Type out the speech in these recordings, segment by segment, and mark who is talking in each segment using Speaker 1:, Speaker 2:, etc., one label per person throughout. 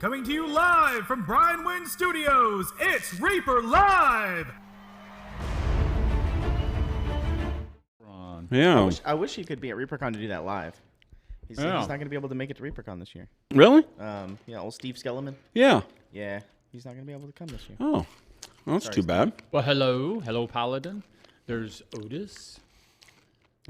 Speaker 1: Coming to you live from Brian Wynn Studios, it's Reaper Live!
Speaker 2: Yeah.
Speaker 3: I wish he could be at ReaperCon to do that live. He's not going to be able to make it to ReaperCon this year.
Speaker 2: Really?
Speaker 3: Old Steve Skellerman.
Speaker 2: Yeah.
Speaker 3: Yeah, he's not going to be able to come this year.
Speaker 2: Oh, well, that's too bad.
Speaker 4: Well, hello, Paladin. There's Otis.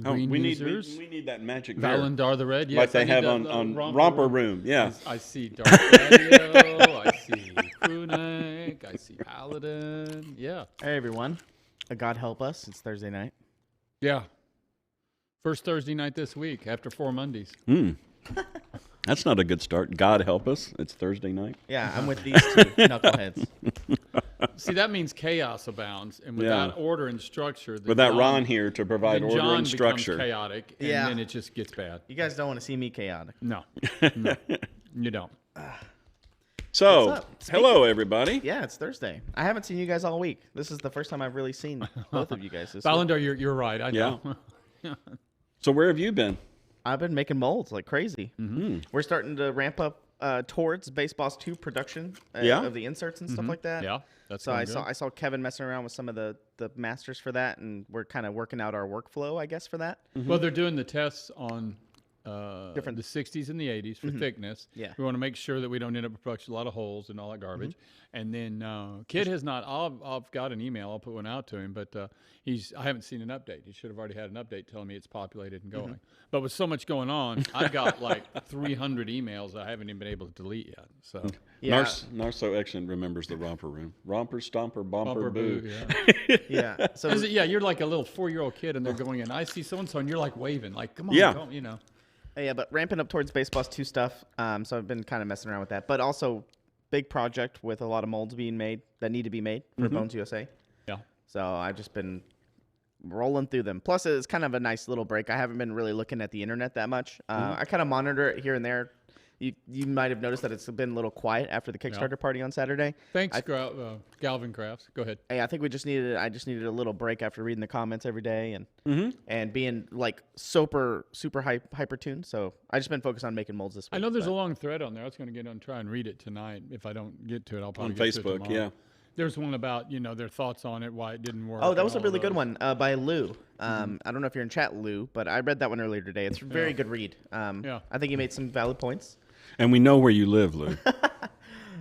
Speaker 4: Green
Speaker 2: we
Speaker 4: users.
Speaker 2: need that magic mirror.
Speaker 4: Valandar the Red. Yes,
Speaker 2: like they have on Romper Room. Yeah.
Speaker 4: I see Dark Radio. I see Crewneck. I see Paladin. Yeah.
Speaker 3: Hey, everyone. God help us. It's Thursday night.
Speaker 4: Yeah. First Thursday night this week after 4 Mondays.
Speaker 2: That's not a good start. God help us. It's Thursday night.
Speaker 3: Yeah, I'm with these two knuckleheads.
Speaker 4: See, that means chaos abounds, and without order and structure,
Speaker 2: without Ron here to provide
Speaker 4: then
Speaker 2: order
Speaker 4: John
Speaker 2: and structure,
Speaker 4: becomes chaotic, and then it just gets bad.
Speaker 3: You guys don't want to see me chaotic.
Speaker 4: No, you don't.
Speaker 2: So, hello everybody.
Speaker 3: Yeah, it's Thursday. I haven't seen you guys all week. This is the first time I've really seen both of you guys this week.
Speaker 4: Valandar, you're right. I know.
Speaker 2: So where have you been?
Speaker 3: I've been making molds like crazy.
Speaker 2: Mm-hmm.
Speaker 3: We're starting to ramp up towards Base Boss 2 production of the inserts and stuff like that.
Speaker 4: Yeah, that's
Speaker 3: so I saw Kevin messing around with some of the masters for that, and we're kind of working out our workflow, I guess, for that.
Speaker 4: Well, they're doing the tests on the 60s and the 80s for thickness.
Speaker 3: Yeah.
Speaker 4: We want to make sure that we don't end up with production a lot of holes and all that garbage. And then Kid has not. I've got an email. I'll put one out to him, but I haven't seen an update. He should have already had an update telling me it's populated and going. But with so much going on, I've got like 300 emails I haven't even been able to delete yet. So
Speaker 3: Yeah.
Speaker 2: Narso excellent remembers the Romper Room. Romper, Stomper, Bumper, Boo.
Speaker 4: Yeah.
Speaker 3: Yeah. So
Speaker 4: You're like a little 4-year-old kid, and they're going in. I see so and so, and you're like waving, like, come on, go, you know.
Speaker 3: Yeah, but ramping up towards Base Boss 2 stuff. So I've been kind of messing around with that, but also big project with a lot of molds being made that need to be made for Bones USA.
Speaker 4: Yeah.
Speaker 3: So I've just been rolling through them. Plus, it's kind of a nice little break. I haven't been really looking at the internet that much. I kind of monitor it here and there. You might have noticed that it's been a little quiet after the Kickstarter party on Saturday.
Speaker 4: Thanks, Galvin Crafts. Go ahead.
Speaker 3: Hey, I think I just needed a little break after reading the comments every day and being like super hyper tuned. So I just been focused on making molds this week.
Speaker 4: I know there's a long thread on there. I was going to get on try and read it tonight. If I don't get to it, I'll probably
Speaker 2: On
Speaker 4: get to it
Speaker 2: Facebook,
Speaker 4: tomorrow.
Speaker 2: yeah.
Speaker 4: There's one about their thoughts on it, why it didn't work.
Speaker 3: Oh, that
Speaker 4: and
Speaker 3: was a
Speaker 4: all
Speaker 3: really
Speaker 4: of
Speaker 3: good
Speaker 4: those.
Speaker 3: one by Lou. I don't know if you're in chat, Lou, but I read that one earlier today. It's a very good read. I think he made some valid points.
Speaker 2: And we know where you live, Lou.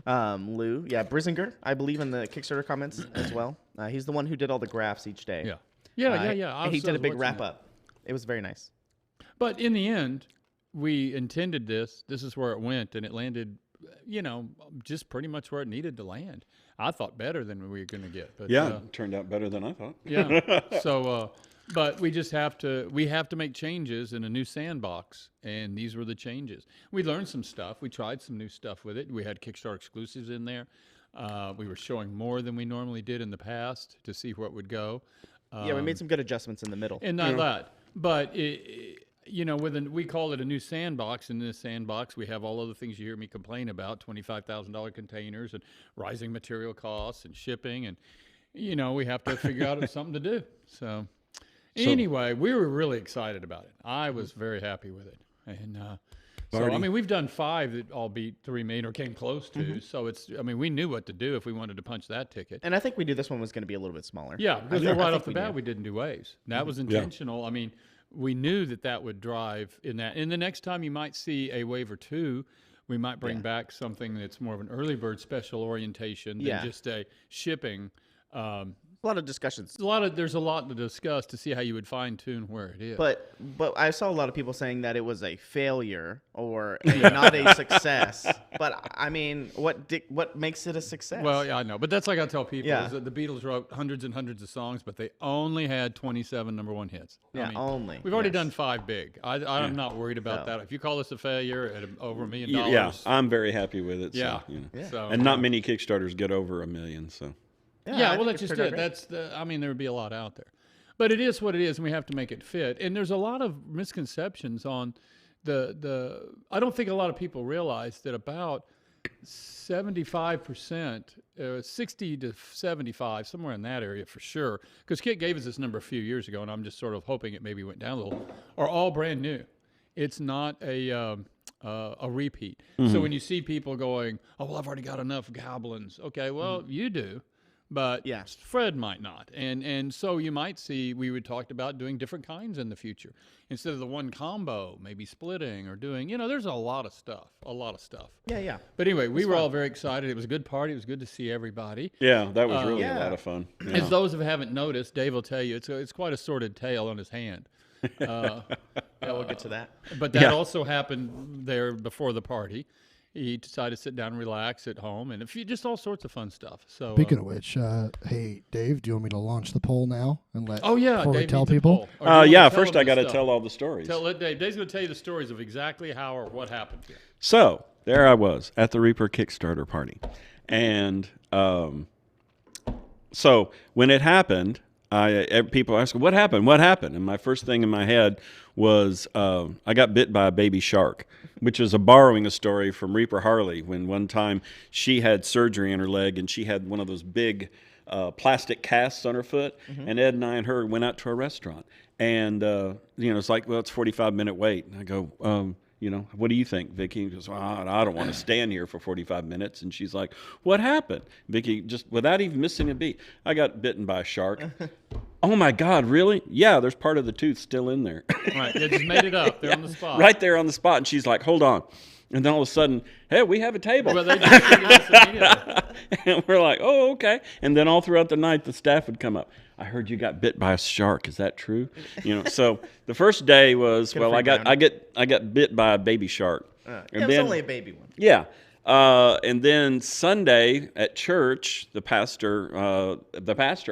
Speaker 3: Lou, Brizinger, I believe in the Kickstarter comments as well. He's the one who did all the graphs each day.
Speaker 4: Yeah.
Speaker 3: He did a big
Speaker 4: watching
Speaker 3: wrap
Speaker 4: it.
Speaker 3: up. It was very nice.
Speaker 4: But in the end, we intended this. This is where it went, and it landed, just pretty much where it needed to land. I thought better than we were going to get. But,
Speaker 2: It turned out better than I thought.
Speaker 4: Yeah. So, but we just have to make changes in a new sandbox, and these were the changes. We learned some stuff. We tried some new stuff with it. We had Kickstarter exclusives in there. We were showing more than we normally did in the past to see what would go.
Speaker 3: We made some good adjustments in the middle.
Speaker 4: And not that, but we call it a new sandbox. In this sandbox, we have all of the things you hear me complain about: $25,000 containers and rising material costs and shipping, and we have to figure out something to do. So anyway, we were really excited about it. I was very happy with it, and we've done 5 that all beat 3 million or came close to. So we knew what to do if we wanted to punch that ticket.
Speaker 3: And I think we knew this one was going to be a little bit smaller.
Speaker 4: Yeah, because
Speaker 3: I
Speaker 4: right
Speaker 3: think
Speaker 4: off the
Speaker 3: we
Speaker 4: bat,
Speaker 3: knew.
Speaker 4: we didn't do waves. That was intentional. I mean, we knew that would drive in that. And the next time you might see a wave or two, we might bring back something that's more of an early bird special orientation than just a shipping.
Speaker 3: A lot of discussions.
Speaker 4: There's a lot to discuss to see how you would fine tune where it is.
Speaker 3: But I saw a lot of people saying that it was a failure or not a success. But I mean, what makes it a success?
Speaker 4: Well, yeah, I know, but that's like I tell people
Speaker 3: Yeah.
Speaker 4: is that the Beatles wrote hundreds and hundreds of songs, but they only had 27 number 1 hits.
Speaker 3: Only.
Speaker 4: We've already done 5 big. I'm not worried about that. If you call this a failure at over $1 million,
Speaker 2: Yeah, I'm very happy with it.
Speaker 4: Yeah.
Speaker 2: So,
Speaker 4: So,
Speaker 2: and not many Kickstarters get over $1 million. So
Speaker 4: well, that's just it. There would be a lot out there. But it is what it is, and we have to make it fit. And there's a lot of misconceptions on I don't think a lot of people realize that about 75%, 60 to 75, somewhere in that area for sure, because Kit gave us this number a few years ago, and I'm just sort of hoping it maybe went down a little, are all brand new. It's not a a repeat. So when you see people going, oh, well, I've already got enough goblins. Okay, well, you do. But
Speaker 3: Yeah.
Speaker 4: Fred might not. And so you might see, we would talked about doing different kinds in the future. Instead of the one combo, maybe splitting or doing, there's a lot of stuff.
Speaker 3: Yeah.
Speaker 4: But anyway, we were all very excited. It was a good party. It was good to see everybody.
Speaker 2: Yeah, that was really a
Speaker 3: Yeah.
Speaker 2: lot of fun. Yeah.
Speaker 4: As those who haven't noticed, Dave will tell you, it's quite a sordid tale on his hand.
Speaker 3: Yeah, we'll get to that.
Speaker 4: But that
Speaker 2: Yeah.
Speaker 4: also happened there before the party. He decided to sit down and relax at home, and just all sorts of fun stuff. So
Speaker 5: Speaking of which, hey, Dave, do you want me to launch the poll now and let
Speaker 4: oh yeah,
Speaker 5: before we
Speaker 4: Dave
Speaker 5: tell
Speaker 4: needs a
Speaker 5: people?
Speaker 4: poll. Or do you wanna
Speaker 2: Yeah,
Speaker 4: tell
Speaker 2: first
Speaker 4: him
Speaker 2: I
Speaker 4: the
Speaker 2: got to
Speaker 4: stuff?
Speaker 2: tell all the stories.
Speaker 4: Let Dave. Dave's going to tell you the stories of exactly how or what happened here.
Speaker 2: So there I was at the Reaper Kickstarter party, and so when it happened, people ask, "What happened? What happened?" And my first thing in my head was I got bit by a baby shark, which is borrowing a story from Reaper Harley. When one time she had surgery in her leg, and she had one of those big plastic casts on her foot, and Ed and I and her went out to a restaurant, and it's like, well, it's a 45-minute wait. And I go, what do you think, Vicky? He goes, well, I don't want to stand here for 45 minutes. And she's like, what happened? Vicky, just without even missing a beat, I got bitten by a shark. Oh my God, really? Yeah, there's part of the tooth still in there.
Speaker 4: Right, they just made it up. They're on the spot.
Speaker 2: Right there on the spot. And she's like, hold on. And then all of a sudden, hey, we have a table.
Speaker 4: Well, they just figured this immediately.
Speaker 2: And we're like, oh, okay. And then all throughout the night, the staff would come up. I heard you got bit by a shark. Is that true? So the first day was, well, I got bit by a baby shark.
Speaker 3: It was only a baby one.
Speaker 2: Yeah. And then Sunday at church, the pastor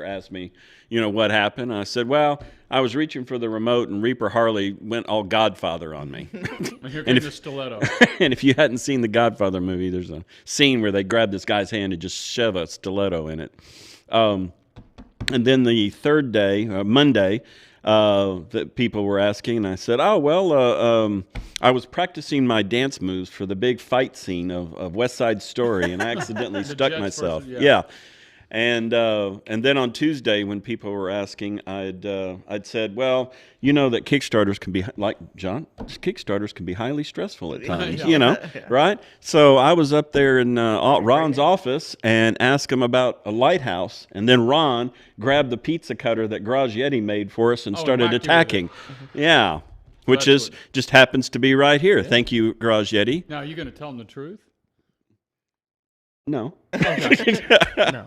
Speaker 2: asked me, what happened? I said, well, I was reaching for the remote, and Reaper Harley went all Godfather on me.
Speaker 4: And here comes the stiletto.
Speaker 2: And if you hadn't seen the Godfather movie, there's a scene where they grab this guy's hand and just shove a stiletto in it. And then the third day, Monday, that people were asking, and I said, oh, well, I was practicing my dance moves for the big fight scene of West Side Story, and I accidentally stuck
Speaker 4: Jets
Speaker 2: myself.
Speaker 4: versus- yeah.
Speaker 2: And then on Tuesday, when people were asking, I'd said, well, that Kickstarters can be like John. Kickstarters can be highly stressful at times, right? So I was up there in Ron's office and asked him about a lighthouse, and then Ron grabbed the pizza cutter that Garage Yeti made for us and started
Speaker 4: whacked you with it.
Speaker 2: attacking. Yeah, which
Speaker 4: that's
Speaker 2: is just happens to be right here. Thank you, Garage Yeti.
Speaker 4: Now, are you going to tell them the truth?
Speaker 2: No.
Speaker 3: No.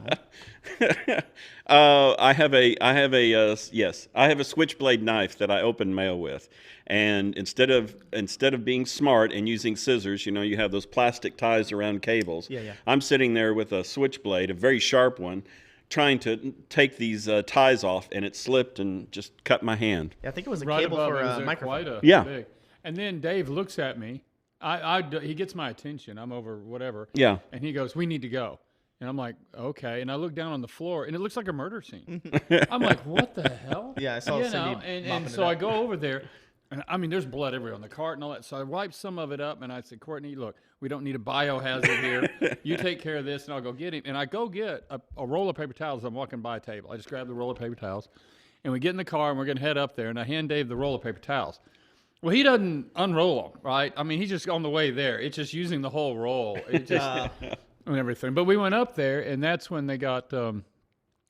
Speaker 2: I have a switchblade knife that I open mail with, and instead of being smart and using scissors, you have those plastic ties around cables.
Speaker 3: Yeah.
Speaker 2: I'm sitting there with a switchblade, a very sharp one, trying to take these ties off, and it slipped and just cut my hand.
Speaker 3: Yeah, I think it was a
Speaker 4: Right
Speaker 3: cable
Speaker 4: above
Speaker 3: for
Speaker 4: it was
Speaker 3: a
Speaker 4: there
Speaker 3: microphone.
Speaker 4: quite a
Speaker 2: Yeah.
Speaker 4: big. And then Dave looks at me. He gets my attention. I'm over whatever.
Speaker 2: Yeah.
Speaker 4: And he goes, we need to go. And I'm like, okay. And I look down on the floor, and it looks like a murder scene. I'm like, what the hell?
Speaker 3: Yeah, I saw Cindy
Speaker 4: And
Speaker 3: mopping
Speaker 4: so
Speaker 3: it
Speaker 4: I
Speaker 3: up.
Speaker 4: go over there, and I mean, there's blood everywhere on the cart and all that. So I wiped some of it up, and I said, Courtney, look, we don't need a biohazard here. You take care of this, and I'll go get him. And I go get a roll of paper towels as I'm walking by a table. I just grab the roll of paper towels, and we get in the car, and we're going to head up there, and I hand Dave the roll of paper towels. Well, he doesn't unroll them, right? I mean, he's just on the way there. It's just using the whole roll. It just and everything. But we went up there, and that's when they got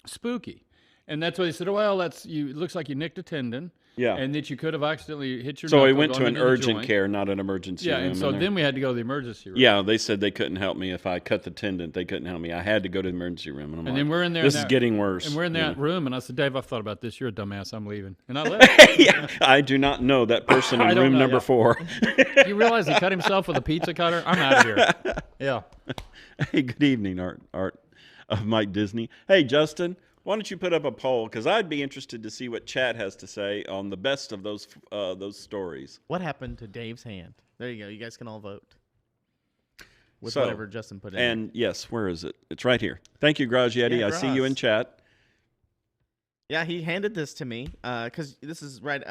Speaker 4: spooky. And that's why they said, oh, well, it looks like you nicked a tendon.
Speaker 2: Yeah.
Speaker 4: And that you could have accidentally hit your
Speaker 2: So
Speaker 4: knuckle
Speaker 2: we went to
Speaker 4: going
Speaker 2: an
Speaker 4: into the
Speaker 2: urgent
Speaker 4: joint.
Speaker 2: care, not an emergency
Speaker 4: Yeah,
Speaker 2: room.
Speaker 4: and so
Speaker 2: there.
Speaker 4: then we had to go to the emergency room.
Speaker 2: Yeah, they said they couldn't help me if I cut the tendon. They couldn't help me. I had to go to the emergency room. And I'm
Speaker 4: And
Speaker 2: like,
Speaker 4: then we're in there.
Speaker 2: this
Speaker 4: in
Speaker 2: is
Speaker 4: that-
Speaker 2: getting worse.
Speaker 4: And we're in
Speaker 2: you
Speaker 4: that
Speaker 2: know?
Speaker 4: room, and I said, Dave, I've thought about this. You're a dumbass. I'm leaving. And I left.
Speaker 2: Yeah, I do not know that person
Speaker 4: I
Speaker 2: in
Speaker 4: don't
Speaker 2: room
Speaker 4: know,
Speaker 2: number
Speaker 4: yeah.
Speaker 2: 4.
Speaker 4: You realize he cut himself with a pizza cutter? I'm out of here. Yeah.
Speaker 2: Hey, good evening, Art of Mike Disney. Hey, Justin, why don't you put up a poll? Because I'd be interested to see what chat has to say on the best of those stories.
Speaker 3: What happened to Dave's hand? There you go. You guys can all vote with
Speaker 2: So,
Speaker 3: whatever Justin put in.
Speaker 2: And yes, where is it? It's right here. Thank you, Garage Yeti.
Speaker 3: Yeah,
Speaker 2: I see you in
Speaker 3: Graz.
Speaker 2: chat.
Speaker 3: Yeah, he handed this to me because this is right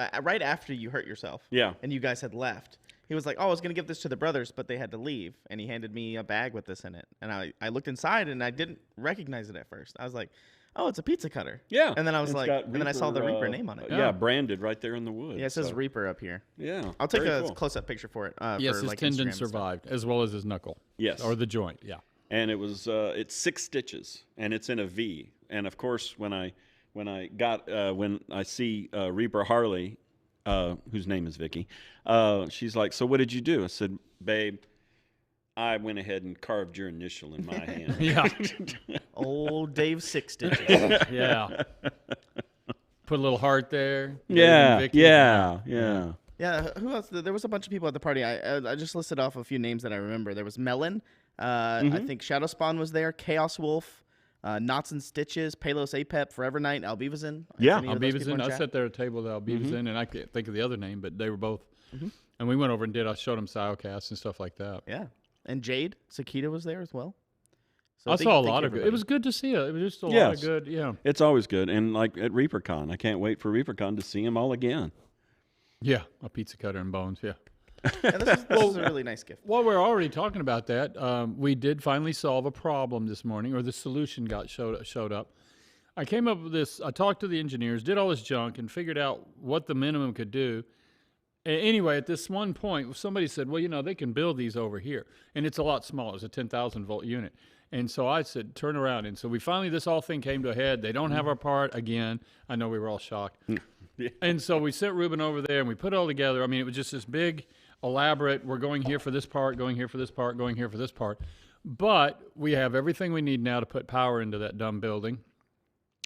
Speaker 3: after you hurt yourself.
Speaker 2: Yeah.
Speaker 3: And you guys had left. He was like, oh, I was going to give this to the brothers, but they had to leave. And he handed me a bag with this in it. And I looked inside, and I didn't recognize it at first. I was like, oh, it's a pizza cutter.
Speaker 2: Yeah.
Speaker 3: And then I was
Speaker 2: It's
Speaker 3: like,
Speaker 2: got
Speaker 3: and then I saw the Reaper name on it.
Speaker 2: Yeah, branded right there in the wood.
Speaker 3: Yeah, it says
Speaker 2: so,
Speaker 3: Reaper up here.
Speaker 2: Yeah.
Speaker 3: I'll take
Speaker 2: very
Speaker 3: a
Speaker 2: cool.
Speaker 3: close-up picture for it.
Speaker 4: Yes,
Speaker 3: for,
Speaker 4: his
Speaker 3: like,
Speaker 4: tendon
Speaker 3: Instagram and stuff.
Speaker 4: survived, as well as his knuckle.
Speaker 2: Yes.
Speaker 4: Or the joint, yeah.
Speaker 2: And it was it's 6 stitches, and it's in a V. And of course, when I see Reaper Harley, whose name is Vicky, she's like, "So what did you do?" I said, "Babe, I went ahead and carved your initial in my hand."
Speaker 4: Yeah.
Speaker 3: Old Dave 6 stitches.
Speaker 4: Yeah. Put a little heart there.
Speaker 2: Yeah,
Speaker 4: Vicky.
Speaker 2: yeah.
Speaker 3: Yeah, who else? There was a bunch of people at the party. I just listed off a few names that I remember. There was Melon. I think Shadow Spawn was there. Chaos Wolf. Knots and Stitches. Palos Apep. Forever Night. Albevazin.
Speaker 2: Yeah,
Speaker 4: Albevazin. I sat there at a table with Albevazin, and I can't think of the other name, but they were both. And we went over and I showed them Siocast and stuff like that.
Speaker 3: Yeah. And Jade. Sakita was there as well. So
Speaker 4: I saw a
Speaker 3: thank
Speaker 4: lot
Speaker 3: you,
Speaker 4: of good. It
Speaker 3: everybody.
Speaker 4: was good to see it. It was just a lot
Speaker 2: Yes.
Speaker 4: of good. Yeah.
Speaker 2: It's always good. And like at ReaperCon, I can't wait for ReaperCon to see them all again.
Speaker 4: Yeah. A pizza cutter and bones. Yeah.
Speaker 3: Yeah, this is a really nice gift.
Speaker 4: While we're already talking about that, we did finally solve a problem this morning, or the solution showed up. I came up with this. I talked to the engineers, did all this junk, and figured out what the minimum could do. Anyway, at this one point, somebody said, well, they can build these over here. And it's a lot smaller. It's a 10,000 volt unit. And so I said, turn around. And so we finally, this whole thing came to a head. They don't have our part again. I know we were all shocked.
Speaker 2: Yeah.
Speaker 4: And so we sent Ruben over there and we put it all together. I mean, it was just this big, elaborate, we're going here for this part, going here for this part, going here for this part. But we have everything we need now to put power into that dumb building.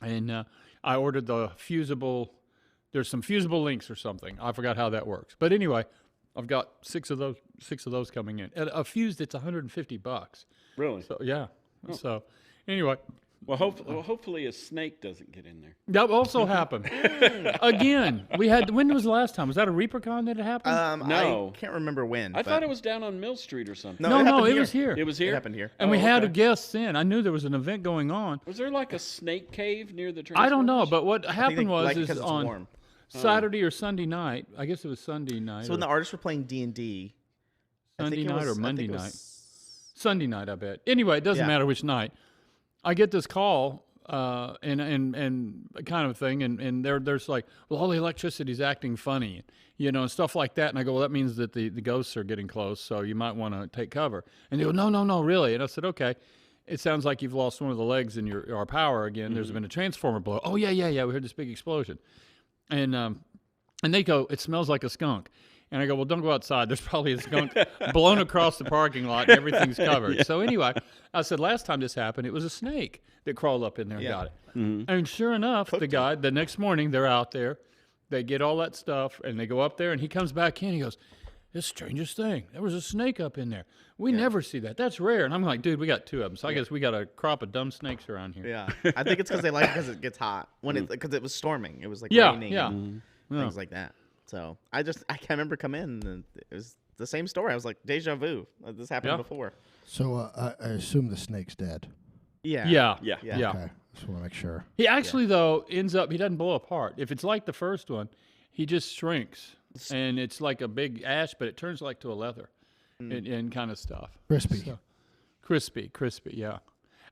Speaker 4: And I ordered the fusible, there's some fusible links or something. I forgot how that works. But anyway, I've got six of those coming in. And a fuse that's $150.
Speaker 2: Really?
Speaker 4: So yeah. So anyway,
Speaker 2: Well, hopefully a snake doesn't get in there.
Speaker 4: that also happened. Again, when was the last time? Was that a ReaperCon that it happened?
Speaker 2: No.
Speaker 3: I can't remember when.
Speaker 2: I thought it was down on Mill Street or something.
Speaker 3: No,
Speaker 4: no,
Speaker 3: happened
Speaker 4: it
Speaker 3: here.
Speaker 4: was here.
Speaker 2: It was
Speaker 3: It
Speaker 2: here?
Speaker 3: happened here.
Speaker 4: And we had
Speaker 2: okay.
Speaker 4: guests in. I knew there was an event going on.
Speaker 2: Was there like a snake cave near the
Speaker 4: I don't know,
Speaker 2: Transformers?
Speaker 4: but what
Speaker 3: I think
Speaker 4: happened
Speaker 3: they
Speaker 4: was
Speaker 3: like it
Speaker 4: is
Speaker 3: 'cause it's
Speaker 4: on
Speaker 3: warm.
Speaker 4: Saturday or Sunday night. I guess it was Sunday night.
Speaker 3: So when the artists were playing D&D,
Speaker 4: Sunday night or Monday
Speaker 3: it
Speaker 4: night.
Speaker 3: was-
Speaker 4: Sunday night, I bet. Anyway, it doesn't
Speaker 3: Yeah.
Speaker 4: matter which night. I get this call and kind of thing, and there's like, well, all the electricity's acting funny, and stuff like that. And I go, well, that means that the ghosts are getting close, so you might want to take cover. And they go, no, really. And I said, okay. It sounds like you've lost one of the legs in our power again. There's been a transformer blow. Oh, yeah. We heard this big explosion. And they go, it smells like a skunk. And I go, well, don't go outside. There's probably a skunk blown across the parking lot and everything's covered. So anyway, I said, last time this happened, it was a snake that crawled up in there and got it. And sure enough, the next morning, they're out there. They get all that stuff, and they go up there, and he comes back in. He goes, the strangest thing. There was a snake up in there. We never see that. That's rare. And I'm like, dude, we got 2 of them. So I guess we got a crop of dumb snakes around here.
Speaker 3: Yeah, I think it's because they like it because it gets hot because it was storming. It was like
Speaker 4: Yeah,
Speaker 3: raining
Speaker 4: yeah.
Speaker 3: and things like that. So I can't remember coming in and it was the same story. I was like, deja vu. This happened
Speaker 4: Yeah.
Speaker 3: before.
Speaker 5: So I assume the snake's dead.
Speaker 3: Yeah.
Speaker 2: Yeah.
Speaker 3: Yeah.
Speaker 5: Okay, just want to make sure.
Speaker 4: He actually, though, ends up, he doesn't blow apart. If it's like the first one, he just shrinks. And it's like a big ash, but it turns like to a leather and kind of stuff.
Speaker 5: Crispy.
Speaker 4: So, crispy, yeah.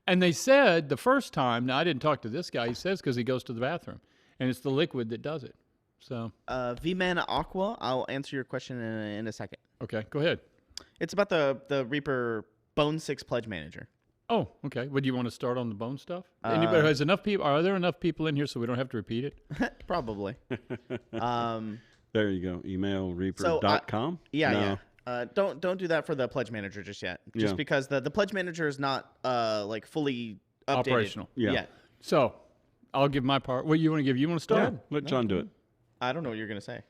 Speaker 4: And they said the first time, now I didn't talk to this guy, he says because he goes to the bathroom, and it's the liquid that does it. So,
Speaker 3: V-Man Aqua, I'll answer your question in a second.
Speaker 4: okay, go ahead.
Speaker 3: It's about the Reaper Bone 6 Pledge Manager.
Speaker 4: Oh, okay. Would you want to start on the bone stuff? Anybody has enough people? Are there enough people in here so we don't have to repeat it?
Speaker 3: Probably.
Speaker 2: There you go. Email reaper.com.
Speaker 3: Yeah. Don't do that for the Pledge Manager just yet. Just
Speaker 2: Yeah.
Speaker 3: because the Pledge Manager is not like fully updated
Speaker 4: Operational.
Speaker 2: Yeah.
Speaker 3: yet.
Speaker 4: So, I'll give my part. What you want to give? You want to
Speaker 2: Yeah.
Speaker 4: start?
Speaker 2: Let John do it.
Speaker 3: I don't know what you're gonna say.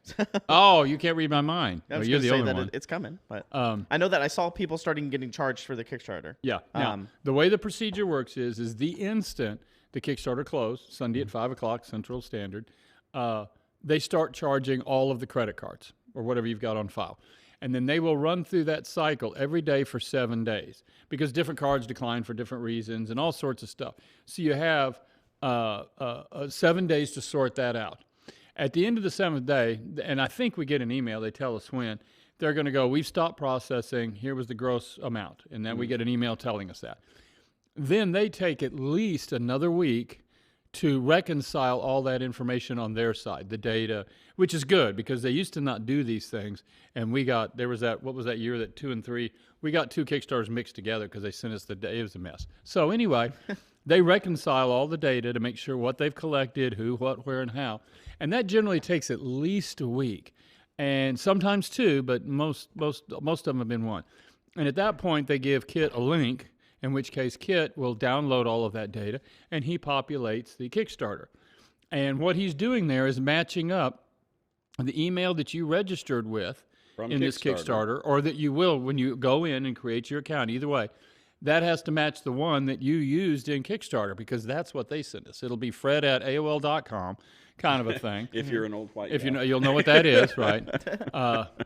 Speaker 4: Oh, you can't read my mind.
Speaker 3: I
Speaker 4: Well,
Speaker 3: was
Speaker 4: you're
Speaker 3: gonna
Speaker 4: the
Speaker 3: say
Speaker 4: only
Speaker 3: that
Speaker 4: one.
Speaker 3: it's coming, but
Speaker 4: Um,
Speaker 3: I know that I saw people starting getting charged for the Kickstarter.
Speaker 4: Yeah. Now, the way the procedure works is the instant the Kickstarter closed, Sunday at 5 o'clock Central Standard, they start charging all of the credit cards or whatever you've got on file. And then they will run through that cycle every day for 7 days because different cards decline for different reasons and all sorts of stuff. So you have 7 days to sort that out. At the end of the 7th day, and I think we get an email, they tell us when, they're going to go, we've stopped processing, here was the gross amount, and then we get an email telling us that. Then they take at least another week to reconcile all that information on their side, the data, which is good because they used to not do these things. And there was that, what was that year that 2 and 3, we got 2 Kickstarters mixed together because they sent us the data. It was a mess. So anyway, they reconcile all the data to make sure what they've collected, who, what, where, and how. And that generally takes at least a week, and sometimes 2, but most of them have been 1. And at that point, they give Kit a link, in which case Kit will download all of that data, and he populates the Kickstarter. And what he's doing there is matching up the email that you registered with in this Kickstarter, or that you will when you go in and create your account. Either way, that has to match the one that you used in Kickstarter, because that's what they sent us. It'll be fred@aol.com kind of a thing.
Speaker 2: If you're an old white
Speaker 4: If
Speaker 2: guy.
Speaker 4: you know, you'll know what that is, right?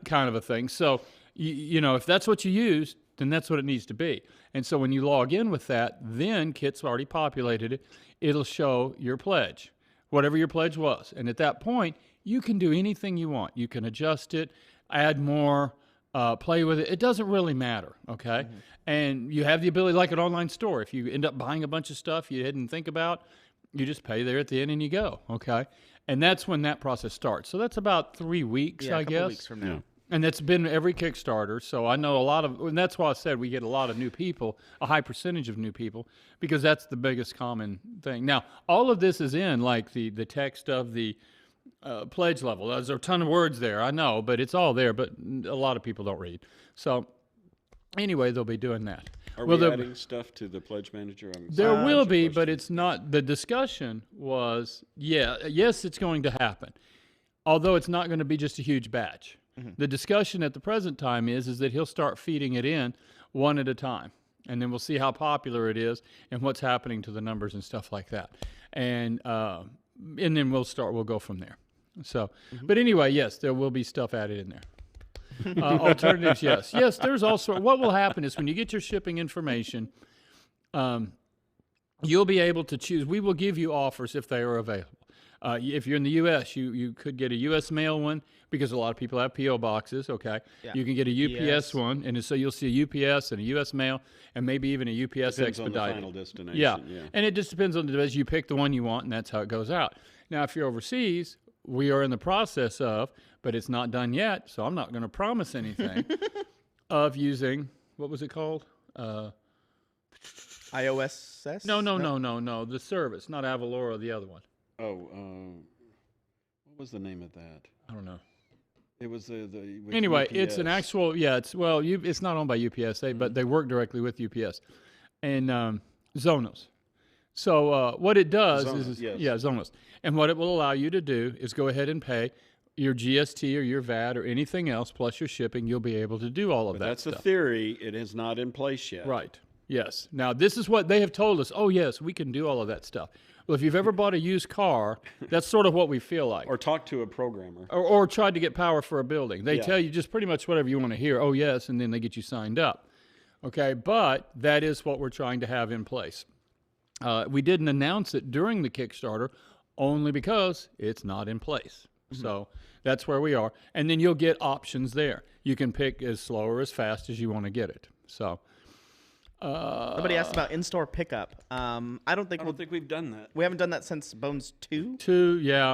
Speaker 4: Kind of a thing. So, you know, if that's what you used, then that's what it needs to be. And so when you log in with that, then Kit's already populated it. It'll show your pledge, whatever your pledge was. And at that point, you can do anything you want. You can adjust it, add more, play with it. It doesn't really matter, okay? And you have the ability, like an online store, if you end up buying a bunch of stuff you didn't think about, you just pay there at the end and you go, okay? And that's when that process starts. So that's about 3 weeks,
Speaker 3: Yeah,
Speaker 4: I
Speaker 3: a couple
Speaker 4: guess.
Speaker 3: weeks from now.
Speaker 4: And that's been every Kickstarter. So I know a lot of, and that's why I said we get a lot of new people, a high percentage of new people, because that's the biggest common thing. Now, all of this is in like the text of the pledge level. There's a ton of words there, I know, but it's all there, but a lot of people don't read. So anyway, they'll be doing that.
Speaker 2: Are
Speaker 4: Well,
Speaker 2: we
Speaker 4: the-
Speaker 2: adding stuff to the pledge manager?
Speaker 4: There will be, but it's not. The discussion was, yes, it's going to happen, although it's not going to be just a huge batch. The discussion at the present time is that he'll start feeding it in one at a time, and then we'll see how popular it is and what's happening to the numbers and stuff like that, and then we'll go from there. So, but anyway, yes, there will be stuff added in there. Alternatives, yes. There's also, what will happen is when you get your shipping information, you'll be able to choose. We will give you offers if they are available. If you're in the U.S., you could get a U.S. mail one, because a lot of people have P.O. boxes, okay?
Speaker 3: Yeah.
Speaker 4: You can get a UPS one, and so you'll see a UPS and a U.S. mail, and maybe even a UPS
Speaker 2: Depends on the
Speaker 4: expedited.
Speaker 2: final destination.
Speaker 4: Yeah.
Speaker 2: Yeah.
Speaker 4: And it just depends on the device. You pick the one you want, and that's how it goes out. Now, if you're overseas, we are in the process of, but it's not done yet, so I'm not going to promise anything, of using, what was it called?
Speaker 3: iOS?
Speaker 4: No. The service, not Avalora, the other one.
Speaker 2: Oh, what was the name of that?
Speaker 4: I don't know.
Speaker 2: It was with
Speaker 4: Anyway, it's an
Speaker 2: UPS.
Speaker 4: actual, it's not owned by UPS, but they work directly with UPS. And Zonos. So what it does
Speaker 2: Zonos, yes.
Speaker 4: Zonos. And what it will allow you to do is go ahead and pay your GST or your VAT or anything else plus your shipping. You'll be able to do all of
Speaker 2: But
Speaker 4: that
Speaker 2: that's
Speaker 4: stuff.
Speaker 2: a theory. It is not in place yet.
Speaker 4: Right. Yes. Now, this is what they have told us. Oh, yes, we can do all of that stuff. Well, if you've ever bought a used car, that's sort of what we feel like.
Speaker 2: Or talk to a programmer.
Speaker 4: Or tried to get power for a building. They
Speaker 2: Yeah.
Speaker 4: tell you just pretty much whatever you want to hear. Oh, yes, and then they get you signed up. Okay, but that is what we're trying to have in place. We didn't announce it during the Kickstarter only because it's not in place. So that's where we are. And then you'll get options there. You can pick as slow or as fast as you want to get it. So
Speaker 3: Somebody asked about in-store pickup. I don't think
Speaker 2: I don't think we've done that.
Speaker 3: we haven't done that since Bones 2.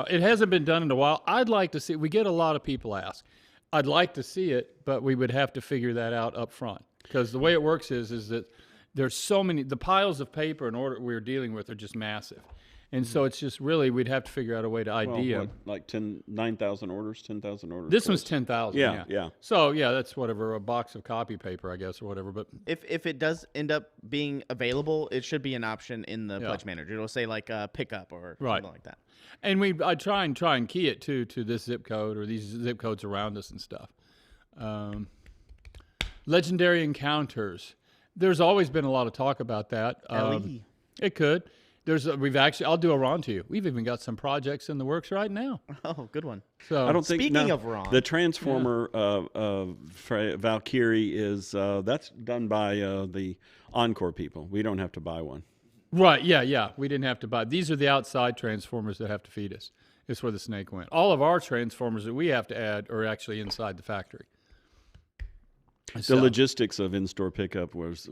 Speaker 4: it hasn't been done in a while. I'd like to see, we get a lot of people ask. I'd like to see it, but we would have to figure that out up front. Because the way it works is that there's so many, the piles of paper and order we're dealing with are just massive. And so it's just really, we'd have to figure out a way to ID
Speaker 2: Well,
Speaker 4: them.
Speaker 2: what, like 9,000 orders, 10,000 orders?
Speaker 4: This one's
Speaker 2: plus?
Speaker 4: 10,000.
Speaker 2: Yeah, yeah.
Speaker 4: So that's whatever, a box of copy paper, I guess, or whatever. But
Speaker 3: If it does end up being available, it should be an option in the
Speaker 4: Yeah.
Speaker 3: Pledge Manager. It'll say like pickup or
Speaker 4: Right.
Speaker 3: something like that.
Speaker 4: and I try and key it to this zip code or these zip codes around us and stuff. Legendary encounters. There's always been a lot of talk about that.
Speaker 3: LE.
Speaker 4: It could. I'll do a Ron to you. We've even got some projects in the works right now.
Speaker 3: Oh, good one.
Speaker 4: So
Speaker 2: I don't think.
Speaker 3: Speaking
Speaker 2: no,
Speaker 3: of Ron.
Speaker 2: the Transformer Valkyrie is that's done by the Encore people. We don't have to buy one.
Speaker 4: Right, yeah. We didn't have to buy. These are the outside transformers that have to feed us. It's where the snake went. All of our transformers that we have to add are actually inside the factory.
Speaker 2: The logistics of in-store pickup was